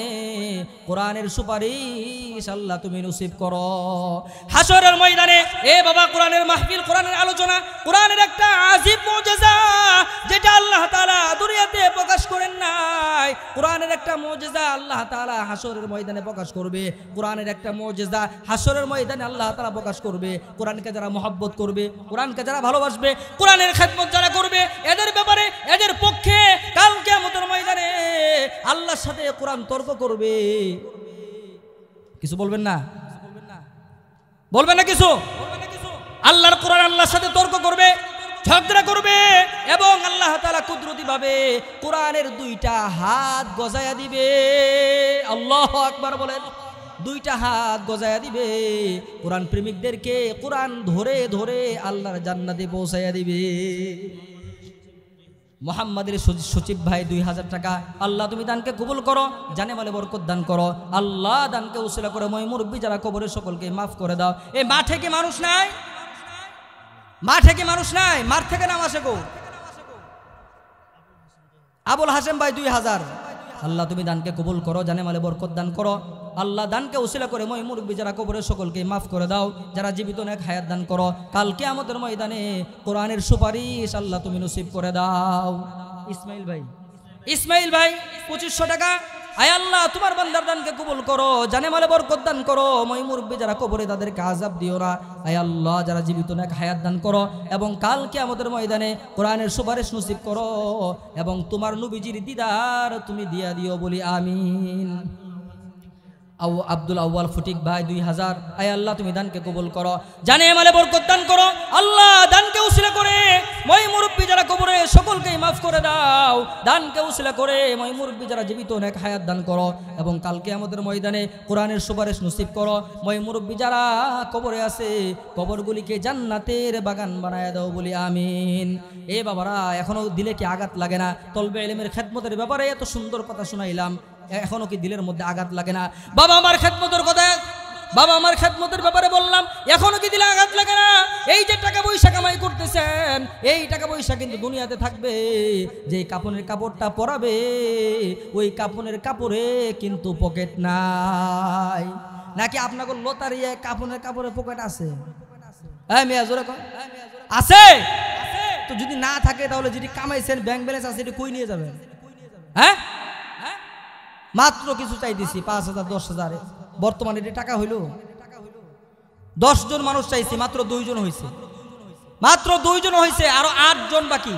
কোরআনের সুপারিশ আল্লাহ তুমি নসিব করো। হাশরের ময়দানে এ বাবা কোরআনের মাহফিল, কোরআনের আলোচনা, কোরআনের একটা আজীব মুজিজা যেটা আল্লাহ তাআলা দুনিয়াতে প্রকাশ করেন নাই। কোরআনের একটা মুজিজা আল্লাহ তাআলা হাশরের ময়দানে প্রকাশ করবে। কোরআনের একটা মুজিজা হাশরের ময়দানে আল্লাহ তাআলা প্রকাশ করবে। কোরআনকে যারা মহব্বত করবে, কোরআনকে যারা ভালোবাসবে, কোরআনের খেদমত যারা করবে, এদের ব্যাপারে এদের পক্ষে কাল কিয়ামতের ময়দানে আল্লাহর সাথে কোরআন তর্ক করবে। কিছু বলবেন না? বলবেন না কিছু? আল্লাহর কোরআন আল্লাহর সাথে তর্ক করবে, ঝগড়া করবে এবং আল্লাহ তাআলা কুদরতি ভাবে কোরআনের 2টা হাত গজায়া দিবে। আল্লাহু আকবার বলেন। 2টা হাত গজায়া দিবে, কোরআন প্রেমিকদেরকে কোরআন ধরে ধরে আল্লাহর জান্নাতে পৌঁছায়া দিবে। মোহাম্মদের সচিব ভাই 2000 টাকা আল্লাহ তুমি দানকে কবুল করো, জানে মালে বরকত দান করো। আল্লাহ দানকে উসিলা করে ময় মুরব্বী যারা কবরে সকলকে মাফ করে দাও। এই মাঠে কি মানুষ নাই? মাঠে কি মানুষ নাই? মাঠ থেকে নাম আসে গো। আবুল হাসেম ভাই 2000 আল্লাহ তুমি দানকে কবুল করো, জানে মালে বরকত দান করো। আল্লাহ দানকে উসিলা করে ময় মুরব্বী যারা কবরে সকলকে মাফ করে দাও। যারা জীবিত নেক হায়াত দান করো। কাল কিয়ামতের ময়দানে কোরআনের সুপারিশ আল্লাহ তুমি নসিব করে দাও। ইসমাইল ভাই 2500 টাকা আয় আল্লাহ তোমার বান্দার দানকে কবুল করো, জানে মালে বরকত দান করো। ময় মুরব্বী যারা কবরে তাদেরকে আযাব দিও না। আয় আল্লাহ যারা জীবিত নেক হায়াত দান করো এবং কাল কিয়ামতের ময়দানে কোরআনের সুপারিশ নসিব করো এবং তোমার নবীজির দিদার তুমি দিয়া দিও বলি আমিন। আব্দুল আউয়াল ফটিক ভাই 2000 আয় আল্লাহ তুমি দানকে কবুল করো, জানে মালে বরকত দান করো। আল্লাহ দানকে উসিলা করে ময় মুরব্বী যারা কবরে সকলকে মাফ করে দাও। দানকে উসিলা করে ময় মুরব্বী যারা জীবিত নেক হায়াত দান করো এবং কাল কিয়ামতের ময়দানে কোরআনের সুপারিশ নসিব করো। ময় মুরব্বী যারা কবরে আছে কবরগুলিকে জান্নাতের বাগান বানায় দাও বলি আমিন। এ বাবারা এখনো দিলে কি আঘাত লাগে না? তলবে ইলমের খেদমতের ব্যাপারে এত সুন্দর কথা শুনাইলাম, এখনো কি দিলের মধ্যে আঘাত লাগে না? বাবা আমার খেদমতের কথা, বাবা আমার খেদমতের ব্যাপারে বললাম, এখনো কি দিলে আঘাত লাগে না? এই যে টাকা পয়সা কামাই করতেছেন, এই টাকা পয়সা কিন্তু দুনিয়াতে থাকবে। যে কাপড়ের কাপড়টা পরাবে ওই কাপড়ের কাপড়ে কিন্তু পকেট নাই। নাকি আপনাকে লোতারিয়ে কাপড়ের কাপড়ে পকেট আছে? হ্যাঁ মেয়া জোরে কর, আছে? তো যদি না থাকে তাহলে যেটি কামাইছেন ব্যাংক ব্যালেন্স আছে এটি কই নিয়ে যাবেন? হ্যাঁ মাত্র কিছু চাইতেছি 5000 10,000 বর্তমানে এটি টাকা হইল। 10 জন মানুষ চাইছি, মাত্র 2 জন হয়েছে, মাত্র 2 জন হয়েছে, আরো 8 জন বাকি।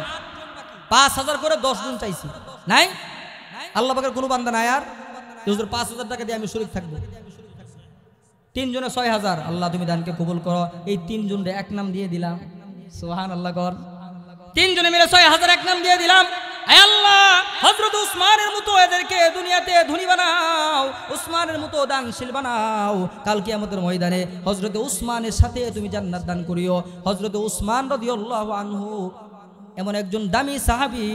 5000 করে 10 জন চাইছি, নাই? আল্লাহ পাকের কোনো বান্দা নাই আর 5000 টাকা দিয়ে আমি শরীক থাকবো। 3 জনে 6000 আল্লাহ তুমি দানকে কবুল করো। এই 3 জনের এক নাম দিয়ে দিলাম, সুবহানাল্লাহ কর। 3 জনে মিলে 6000 এক নাম দিয়ে দিলাম। আয় আল্লাহ হযরত উসমানের মতো এদেরকে দুনিয়াতে ধনী বানাও, উসমানের মতো দানশীল বানাও। কাল কিয়ামতের ময়দানে হযরত উসমানের সাথে তুমি জান্নাত দান করিও। হযরত উসমান রাদিয়াল্লাহু আনহু এমন একজন দামি সাহাবী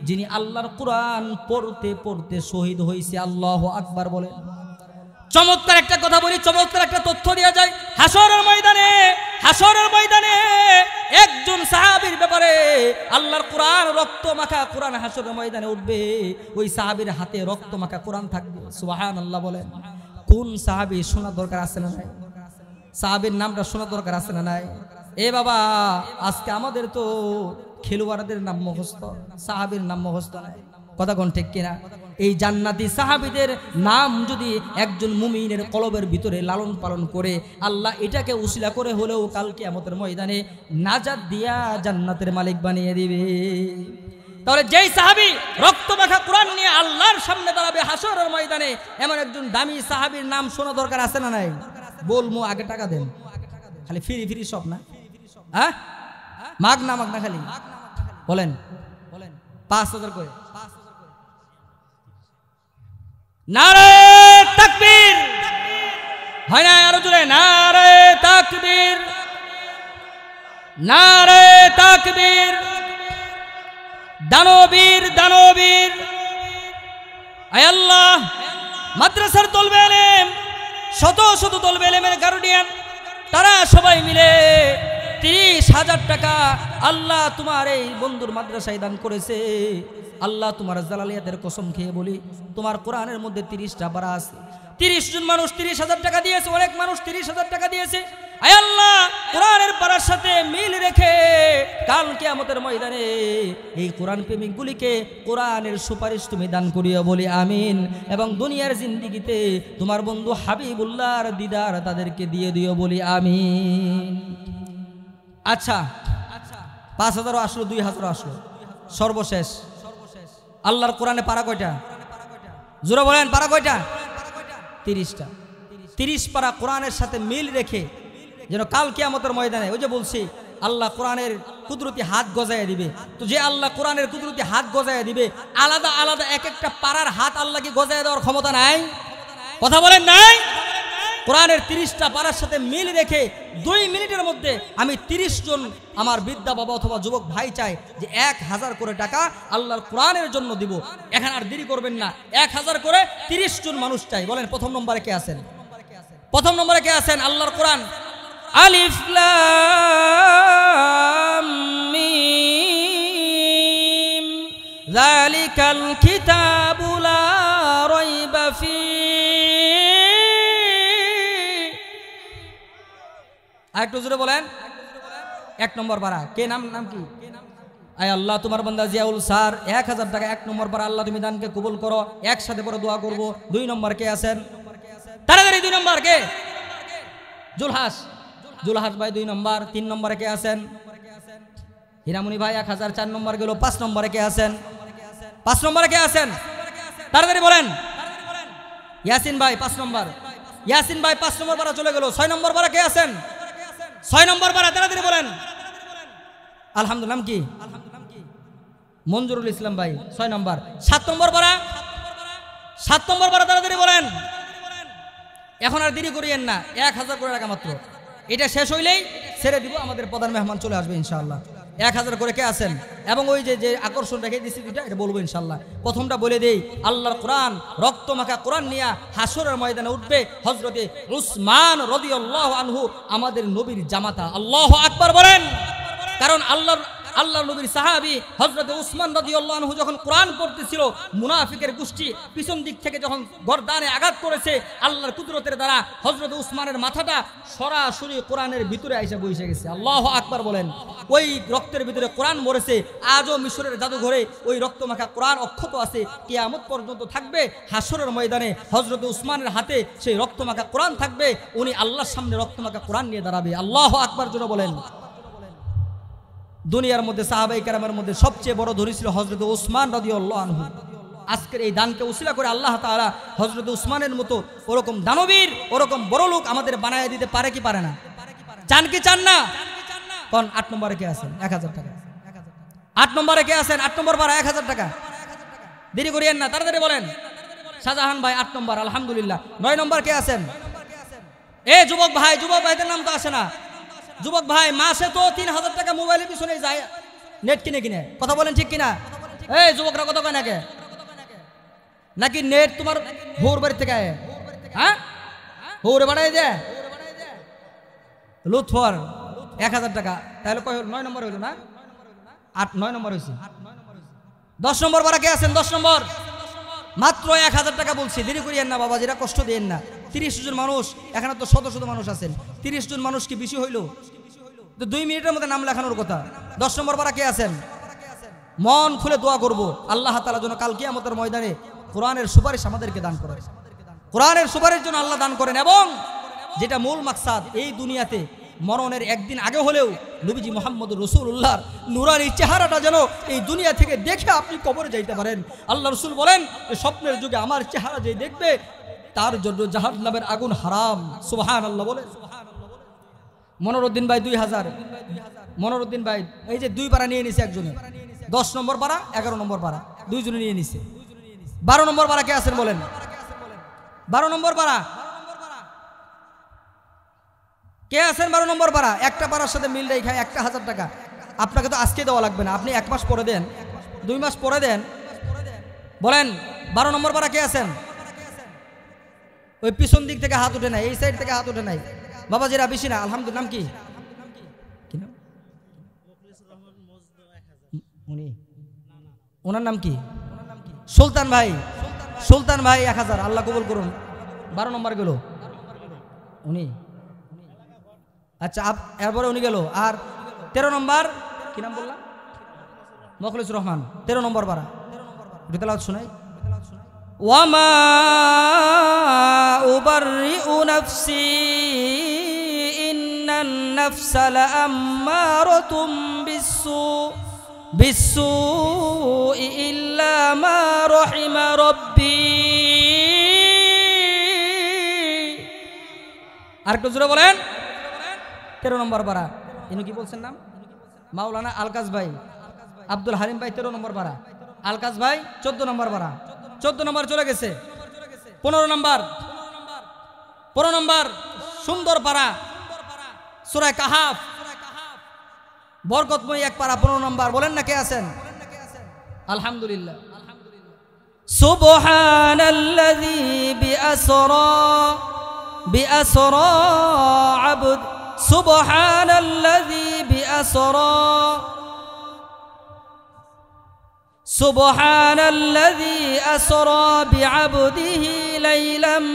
যিনি আল্লাহর কোরআন পড়তে পড়তে শহীদ হয়েছে। আল্লাহু আকবার বলেন। চমৎকার একটা কথা বলি, চমৎকার একটা তথ্য দেওয়া যায়। হাসরের ময়দানে একজন সাহাবীর ব্যাপারে আল্লাহর কোরআন রক্ত মাখা কোরআন হাসরের ময়দানে উঠবে, ওই সাহাবীর হাতে রক্ত মাখা কোরআন থাকবে। সুবহানাল্লাহ বলেন। কোন সাহাবী শোনা দরকার আছে না নাই? সাহাবীর নামটা শোনা দরকার আছে না নাই? এ বাবা, আজকে আমাদের তো খেলোয়াড়দের নাম মুখস্থ, সাহাবীর নাম মুখস্থ নাই। কথা কোন ঠিক কিনা? এই জান্নাতি সাহাবীদের নাম যদি একজন মুমিনের কলবের ভিতরে লালন পালন করে, আল্লাহ এটাকে উসিলা করে হলেও কাল কিয়ামতের ময়দানে নাজাত দিয়া জান্নাতের মালিক বানিয়ে দিবে। তাহলে যেই সাহাবী রক্তমাখা কোরআন নিয়ে আল্লাহর সামনে দাঁড়াবে হাসরের ময়দানে, এমন একজন দামি সাহাবীর নাম শোনা দরকার আছে না নাই? বলমু আগে টাকা দেন, খালি ফ্রি সব না, হ্যাঁ মাগ না খালি বলেন ৫,০০০ করে। নারে তাকবীর, হয় না আরো জোরে? নারে তাকবীর, নারে তাকবীর। দানবীর আয় আল্লাহ মাদ্রাসার তলবে এলেম, শত তলবে এলেমের গার্ডিয়ান, তারা সবাই মিলে ৩০,০০০ টাকা আল্লাহ তোমার এই বন্ধুর মাদ্রাসায় দান করেছে। আল্লাহ তোমার জালালিয়াতের কসম খেয়ে বলি, তোমার কোরআনের মধ্যে ৩০টা পারা আছে। ৩০ জন মানুষ ৩০,০০০ টাকা দিয়েছে, অনেক মানুষ ৩০,০০০ টাকা দিয়েছে। আয় আল্লাহ কোরআনের পারার সাথে মিল রেখে কাল কিয়ামতের ময়দানে এই কোরআন প্রেমিকগুলিকে কোরআনের সুপারিশ তুমি দান করিও বলি আমিন। এবং দুনিয়ার জিন্দেগিতে তোমার বন্ধু হাবিবুল্লাহর দিদার তাদেরকে দিয়ে দিও বলি আমিন। আচ্ছা ৫,০০০ আসলো, ২,০০০ আসলো, সর্বশেষ আল্লাহর কোরআনে পারা কয়টা? জোরে বলেন, পারা কয়টা? ৩০টা। ৩০ পারা কোরআনের সাথে মিল রেখে যেন কাল কিয়ামতের ময়দানে, ওই যে বলছি আল্লাহ কোরআনের কুদরতি হাত গজায় দিবে। তো যে আল্লাহ কোরআনের কুদরতি হাত গজায় দিবে, আলাদা আলাদা এক একটা পারার হাত আল্লাহ কি গজায় দেওয়ার ক্ষমতা নাই? কথা বলেন নাই? কোরআনের ৩০টা পারার সাথে মিল রেখে ২ মিনিটের মধ্যে আমি ৩০ জন আমার বিদ্যা বাবা অথবা যুবক ভাই চাই যে ১,০০০ করে টাকা আল্লাহর কোরআনের জন্য দিব। এখানে আর দেরি করবেন না, ১,০০০ করে ৩০ জন মানুষ চাই। বলেন প্রথম নম্বরে কে আছেন? প্রথম নম্বরে কে আছেন? আল্লাহর কোরআন আলিফ লাম মিম যালিকাল কিতাবু লা রাইবা ফীহি। আরেকটু জোরে বলেন। ১ নম্বর পারা কে? নাম কি? আয় আল্লাহ তোমার বান্দা জিয়াউল স্যার ১,০০০ টাকা ১ নম্বর পারা আল্লাহ তুমি দানকে কবুল করো। একসাথে পরে দোয়া করব। ২ নম্বর কে আছেন? তাড়াতাড়ি ২ নম্বর কে? জুলহাস ভাই ২ নম্বর। ৩ নম্বরে কে আছেন? হীরামণি ভাই ১,০০০। ৪ নম্বর গেল। ৫ নম্বরে কে আছেন? ৫ নম্বরে কে আছেন? তাড়াতাড়ি বলেন। ইয়াসিন ভাই ৫ নম্বর। ইয়াসিন ভাই ৫ নম্বর পারা চলে গেল। ৬ নম্বর পারা কে আছেন? ৬ নম্বর পারা তাড়াতাড়ি বলেন। আলহামদুলিল্লাহ। নাম কি? মঞ্জুরুল ইসলাম ভাই ৬ নম্বর। ৭ নম্বর পারা। ৭ নম্বর পারা তাড়াতাড়ি বলেন। এখন আর দেরি করিয়েন না, ১,০০০ করে টাকা মাত্র। এটা শেষ হইলেই ছেড়ে দিব, আমাদের প্রধান মেহমান চলে আসবে ইনশাআল্লাহ। ১,০০০ করে কে আছেন? এবং ওই যে আকর্ষণ রেখে দিচ্ছি এটা বলবো ইনশাআল্লাহ। প্রথমটা বলে দেই, আল্লাহর কোরআন রক্তমাখা কোরআন নিয়ে হাসরের ময়দানে উঠবে হযরতে উসমান রাদিয়াল্লাহু আনহু, আমাদের নবীর জামাতা। আল্লাহু আকবার বলেন। কারণ আল্লাহ নবীর সাহাবী হযরত উসমান রাদিয়াল্লাহু আনহু যখন কোরআন পড়তেছিল, মুনাফিকের গোষ্ঠী পিছন দিক থেকে যখন গর্দানে আঘাত করেছে, আল্লাহর কুদরতের দ্বারা হযরত উসমানের মাথাটা সরাসরি কোরআনের ভিতরে এসে বসে গেছে। আল্লাহু আকবার বলেন। ওই রক্তের ভিতরে কোরআন মরেছে। আজও মিশরের জাদুঘরে ওই রক্তমাখা কোরআন অক্ষত আছে, কিয়ামত পর্যন্ত থাকবে। হাসরের ময়দানে হযরত উসমানের হাতে সেই রক্তমাখা কোরআন থাকবে। উনি আল্লাহর সামনে রক্তমাখা কোরআন নিয়ে দাঁড়াবে। আল্লাহু আকবার জোরে বলেন। দুনিয়ার মধ্যে সাহাবায়ে কেরামের মধ্যে সবচেয়ে বড় ধনী ছিল হযরত উসমান রাদিয়াল্লাহু আনহু। আজকের এই দানকে উসিলা করে আল্লাহ তাআলা হযরত উসমানের মতো ওরকম দানবীর, ওরকম বড় লোক আমাদের বানায় দিতে পারে কি পারে না? চান কি চান না? কোন ৮ নম্বরে কে আছেন? ১,০০০ টাকা। 8 নম্বরে কে আছেন? 8 নম্বর পারা 1000 টাকা। দেরি করিয়েন না, তাড়াতাড়ি বলেন। শাহজাহান ভাই 8 নম্বর, আলহামদুলিল্লাহ। 9 নম্বর কে আছেন? এ যুবক ভাইদের নাম তো আসে না। যুবক ভাই মাসে তো 3000 টাকা মোবাইলের পিছনে যায় নেট কিনে। কথা বলেন ঠিক কিনা? এই যুবকরা কত কয় নাকি? নাকি নেট তোমার ভোর বাড়ি থেকে আয়? হ্যাঁ, ভোরে বাড়াই দেয় লুৎফর 1000 টাকা। তাহলে কয় হল? 9 নম্বর হইল না? 9 নম্বর হয়েছে। 10 নম্বর বারা কে আছেন? 10 নম্বর মাত্র 1000 টাকা বলছি। দেরি করিয়েন না বাবা, যেটা কষ্ট দিয়েন না। 30 জন মানুষ, এখানে তো শত শত মানুষ আছেন। 30 জন মানুষ কি বেশি হইল? তো 2 মিনিটের মধ্যে নাম লেখানোর কথা। 10 নম্বর বারা কে আছেন? মন খুলে দোয়া করব আল্লাহ তাআলা যেন কাল কিয়ামতের ময়দানে কোরআনের সুপারিশ আমাদেরকে দান করেন। কোরআনের সুপারিশ যেন আল্লাহ দান করেন, এবং যেটা মূল মাকসাদ, এই দুনিয়াতে মরণের একদিন আগে হলেও নবীজি মুহাম্মদুর রাসূলুল্লাহর নূরানী চেহারাটা যেন এই দুনিয়া থেকে দেখে আপনি কবরে যাইতে পারেন। আল্লাহ রাসূল বলেন, স্বপ্নের যুগে আমার চেহারা যে দেখবে তার জন্য জাহান্নামের আগুন হারাম। সুবহানাল্লাহ বলেন। মনোরুদ্দিন ভাই 2000। মনোরুদ্দিন ভাই এই যে 2 পারা নিয়ে নিছে একজনে। 10 নম্বর পারা, 11 নম্বর পারা, 2 জনে নিয়ে নিছে। 12 নম্বর পারা কে আছেন বলেন? 12 নম্বর পারা কে আছেন? 12 নম্বর পারা একটা পারার সাথে মিল রেখে 1000 টাকা। আপনাকে তো আজকে দেওয়া লাগবে না, আপনি 1 মাস পরে দেন, 2 মাস পরে দেন। বলেন 12 নম্বর পারা কে আছেন? ওই পিছন দিক থেকে হাত উঠে নাই, এই সাইড থেকে হাত উঠে নাই। বাবা যেটা বেশি না, আলহামদুলিল্লাহ। নাম কি? ওনার নাম কি? সুলতান ভাই। সুলতান ভাই 1000, আল্লাহ কবুল করুন। 12 নম্বর গেল উনি। আচ্ছা, এরপরে উনি গেল। আর 13 নম্বর কি নাম বললাম? মুখলিসুর রহমান। 13 নম্বর পারা তেলাওয়াত শুনাই। ওয়ামা উবাররিউ নাফসি ইন্নান নাফসা লাআম্মারাতুম বিসসুই ইল্লা মা রাহিমা রাব্বি। আর একটু জোরে বলেন। 13 নম্বর পারা। ইনি কি বলছেন নাম? মাওলানা আলকাস ভাই, আব্দুল হালিম ভাই 13 নম্বর পারা। আলকাস ভাই 14 নম্বর পারা। 14 নম্বর চলে গেছে। 15 নম্বর। 15 নম্বর সুন্দর পারা, সূরা কাহাফ, বরকতময় এক পারা। 15 নম্বর বলেন না কে আছেন? আলহামদুলিল্লাহ। সুবহানাল্লাযী বিআসরা আবদ সুবহানাল্লাযী বিআসরা সুবহানাল্লাযী আসরা বিআবদিহি লাইলাম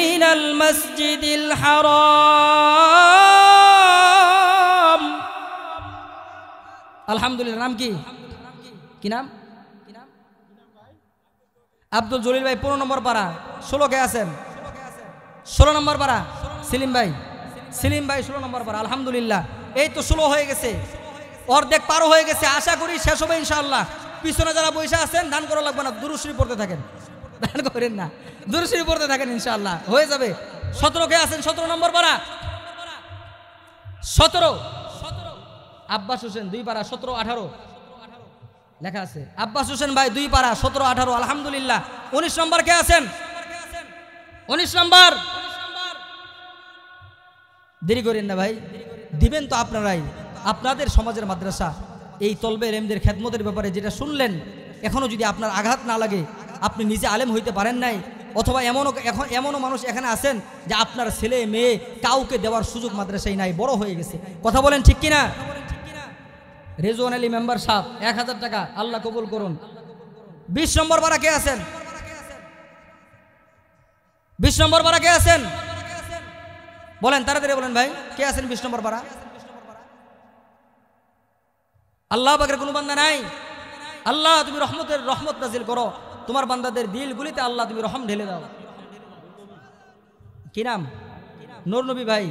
মিনাল মাসজিদিল হারাম। আলহামদুলিল্লাহ। নাম কি? কি নাম? আব্দুল জলিল ভাই 15 নম্বর পারা। 16 কে আছেন? 16 নম্বর পারা সেলিম ভাই। 16 নম্বর পারা। আলহামদুলিল্লাহ। এই তো 16 হয়ে গেছে, অর্ধেক পারও হয়ে গেছে। আশা করি শেষ হবে ইনশাআল্লাহ। পিছনে যারা বসে আছেন দান করা লাগবে না, দুরূদ শরীফ পড়তে থাকেন। দান করেন না, দুরূদ শরীফ পড়তে থাকেন, ইনশাআল্লাহ হয়ে যাবে। 17 কে আছেন? 17 নম্বর পারা। 17 আব্বাস হোসেন 2 পারা। 17, 18 লেখা আছে। আব্বাস হোসেন ভাই 2 পারা। 17, 18 আলহামদুলিল্লাহ। 19 নম্বর কে আছেন? 19 নম্বর। দেরি করেন না ভাই, দিবেন তো আপনারাই। আপনাদের সমাজের মাদ্রাসা এই তলবে এলেমদের খেদমতের ব্যাপারে যেটা শুনলেন, এখনো যদি আপনার আঘাত না লাগে, আপনি নিজে আলেম হইতে পারেন নাই, অথবা এমনও মানুষ এখানে আছেন যে আপনার ছেলে মেয়ে কাউকে দেওয়ার সুযোগ মাদ্রাসায় নাই, বড় হয়ে গেছে। কথা বলেন ঠিক কিনা? রেজওয়ান আলী মেম্বার সাহেব 1000 টাকা, আল্লাহ কবুল করুন। 20 নম্বর পারা কে আছেন? 20 নম্বর পারা কে আছেন? বলেন তাড়াতাড়ি বলেন ভাই, কে আছেন 20 নম্বর পারা? আল্লাহ পাকের কোনো বান্দা নাই? আল্লাহ তুমি রহমত নাজিল করো তোমার বান্দাদের দিলগুলিতে, আল্লাহ তুমি রহম ঢেলে দাও। কি নাম? নূর নবী ভাই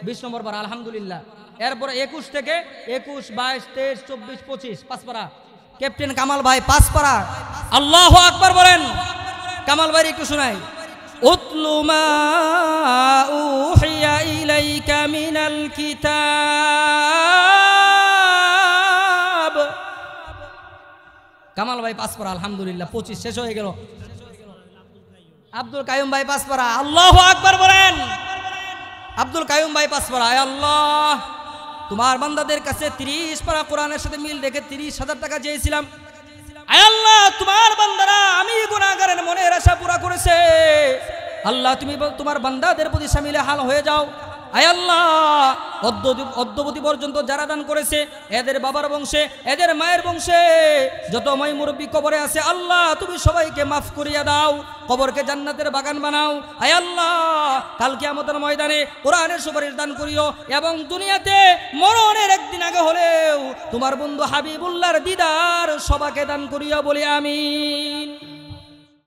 20 নম্বর পারা। আলহামদুলিল্লাহ। এরপরে 21 থেকে 21, 22, 23, 24, 25 5 পারা। ক্যাপ্টেন কামাল ভাই 5 পারা। আল্লাহু আকবার বলেন। কামাল ভাই একটু শোনাই। উতলু মা উহিয়া ইলাইকা ইলাইকা মিনাল কিতাব। কামাল ভাই পাস পড়া, আলহামদুলিল্লাহ 25 শেষ হয়ে গেল। আব্দুল কাইয়ুম ভাই পাস পড়া, আল্লাহু আকবার বলেন। আব্দুল কাইয়ুম ভাই পাস পড়া। আয় আল্লাহ, তোমার বান্দাদের কাছে 30 পারা কোরআনের সাথে মিল রেখে 30,000 টাকা চেয়েছিলাম। আয় আল্লাহ, তোমার বান্দারা আমি গুনাহগারের মনের আশা পুরা করেছে। আল্লাহ তুমি তোমার বান্দাদের প্রতি শামিলে হাল হয়ে যাও। আয় আল্লাহ, অদ্যবধি পর্যন্ত যারা দান করেছে, এদের বাবার বংশে, এদের মায়ের বংশে যত মাই মুরব্বী কবরে আছে, আল্লাহ তুমি সবাইকে মাফ করিয়া দাও, কবরকে জান্নাতের বাগান বানাও। আয় আল্লাহ, কাল কিয়ামতের ময়দানে কোরআনের সুপারিশ দান করিও, এবং দুনিয়াতে মরণের একদিন আগে হলেও তোমার বন্ধু হাবিবুল্লাহর দিদার সবাইকে দান করিও বলি আমিন।